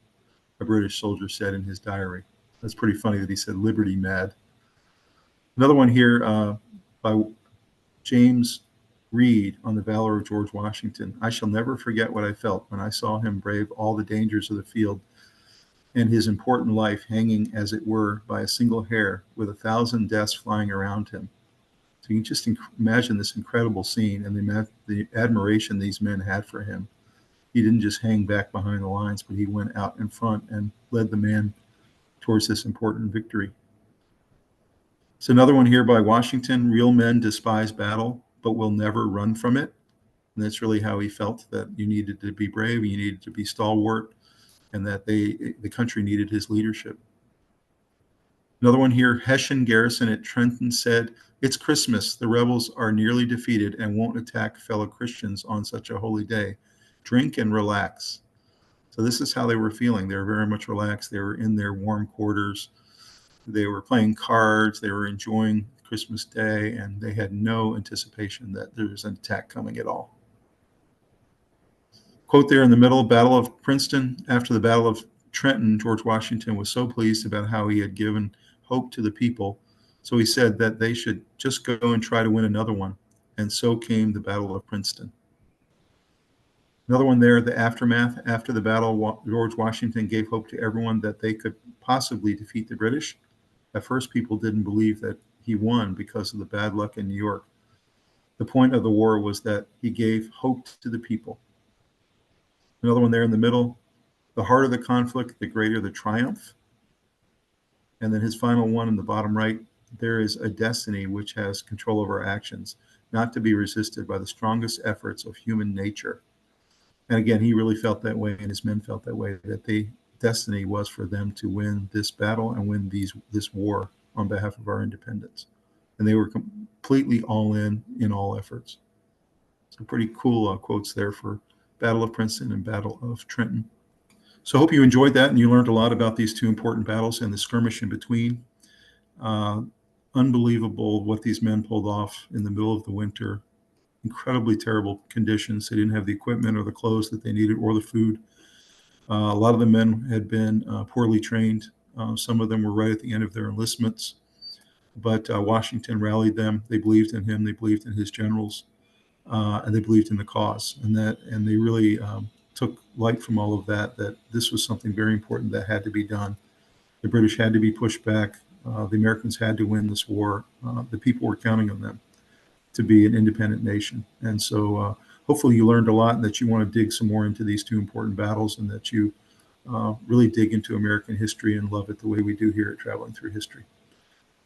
a British soldier said in his diary. That's pretty funny that he said liberty mad. Another one here by James Reed on the valor of George Washington. I shall never forget what I felt when I saw him brave all the dangers of the field and his important life hanging, as it were, by a single hair, with 1,000 deaths flying around him. So you can just imagine this incredible scene and the admiration these men had for him. He didn't just hang back behind the lines, but he went out in front and led the men towards this important victory. So another one here by Washington. Real men despise battle, but will never run from it. And that's really how he felt, that you needed to be brave, you needed to be stalwart, and that the country needed his leadership. Another one here, Hessian garrison at Trenton said, "It's Christmas. The rebels are nearly defeated and won't attack fellow Christians on such a holy day. Drink and relax." So this is how they were feeling. They were very much relaxed. They were in their warm quarters. They were playing cards. They were enjoying Christmas Day, and they had no anticipation that there was an attack coming at all. Quote there in the middle, Battle of Princeton. After the Battle of Trenton, George Washington was so pleased about how he had given hope to the people. So he said that they should just go and try to win another one. And so came the Battle of Princeton. Another one there, the aftermath. After the battle, George Washington gave hope to everyone that they could possibly defeat the British. At first, people didn't believe that he won because of the bad luck in New York. The point of the war was that he gave hope to the people. Another one there in the middle, the harder the conflict, the greater the triumph. And then his final one in the bottom right, there is a destiny which has control over our actions, not to be resisted by the strongest efforts of human nature. And again, he really felt that way, and his men felt that way, that the destiny was for them to win this battle and win this war on behalf of our independence. And they were completely all in all efforts. So pretty cool quotes there for Battle of Princeton and Battle of Trenton. So I hope you enjoyed that and you learned a lot about these two important battles and the skirmish in between. Unbelievable what these men pulled off in the middle of the winter. Incredibly terrible conditions. They didn't have the equipment or the clothes that they needed or the food. A lot of the men had been poorly trained. Some of them were right at the end of their enlistments. But Washington rallied them. They believed in him. They believed in his generals. And they believed in the cause. And they really took light from all of that this was something very important that had to be done. The British had to be pushed back. The Americans had to win this war. The people were counting on them to be an independent nation. And so hopefully you learned a lot and that you want to dig some more into these two important battles and that you really dig into American history and love it the way we do here at Traveling Through History.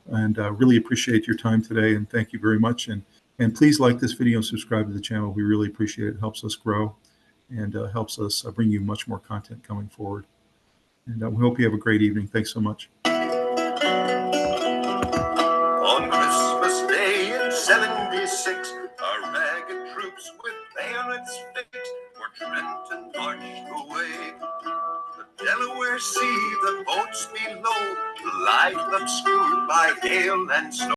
And really appreciate your time today, and thank you very much. And please like this video and subscribe to the channel. We really appreciate it. It helps us grow and helps us bring you much more content coming forward. And we hope you have a great evening. Thanks so much. On Christmas Day in '76, our ragged troops with bayonets fixed for Trenton marched away. The Delaware Sea, the boats below, light obscured by hail and snow.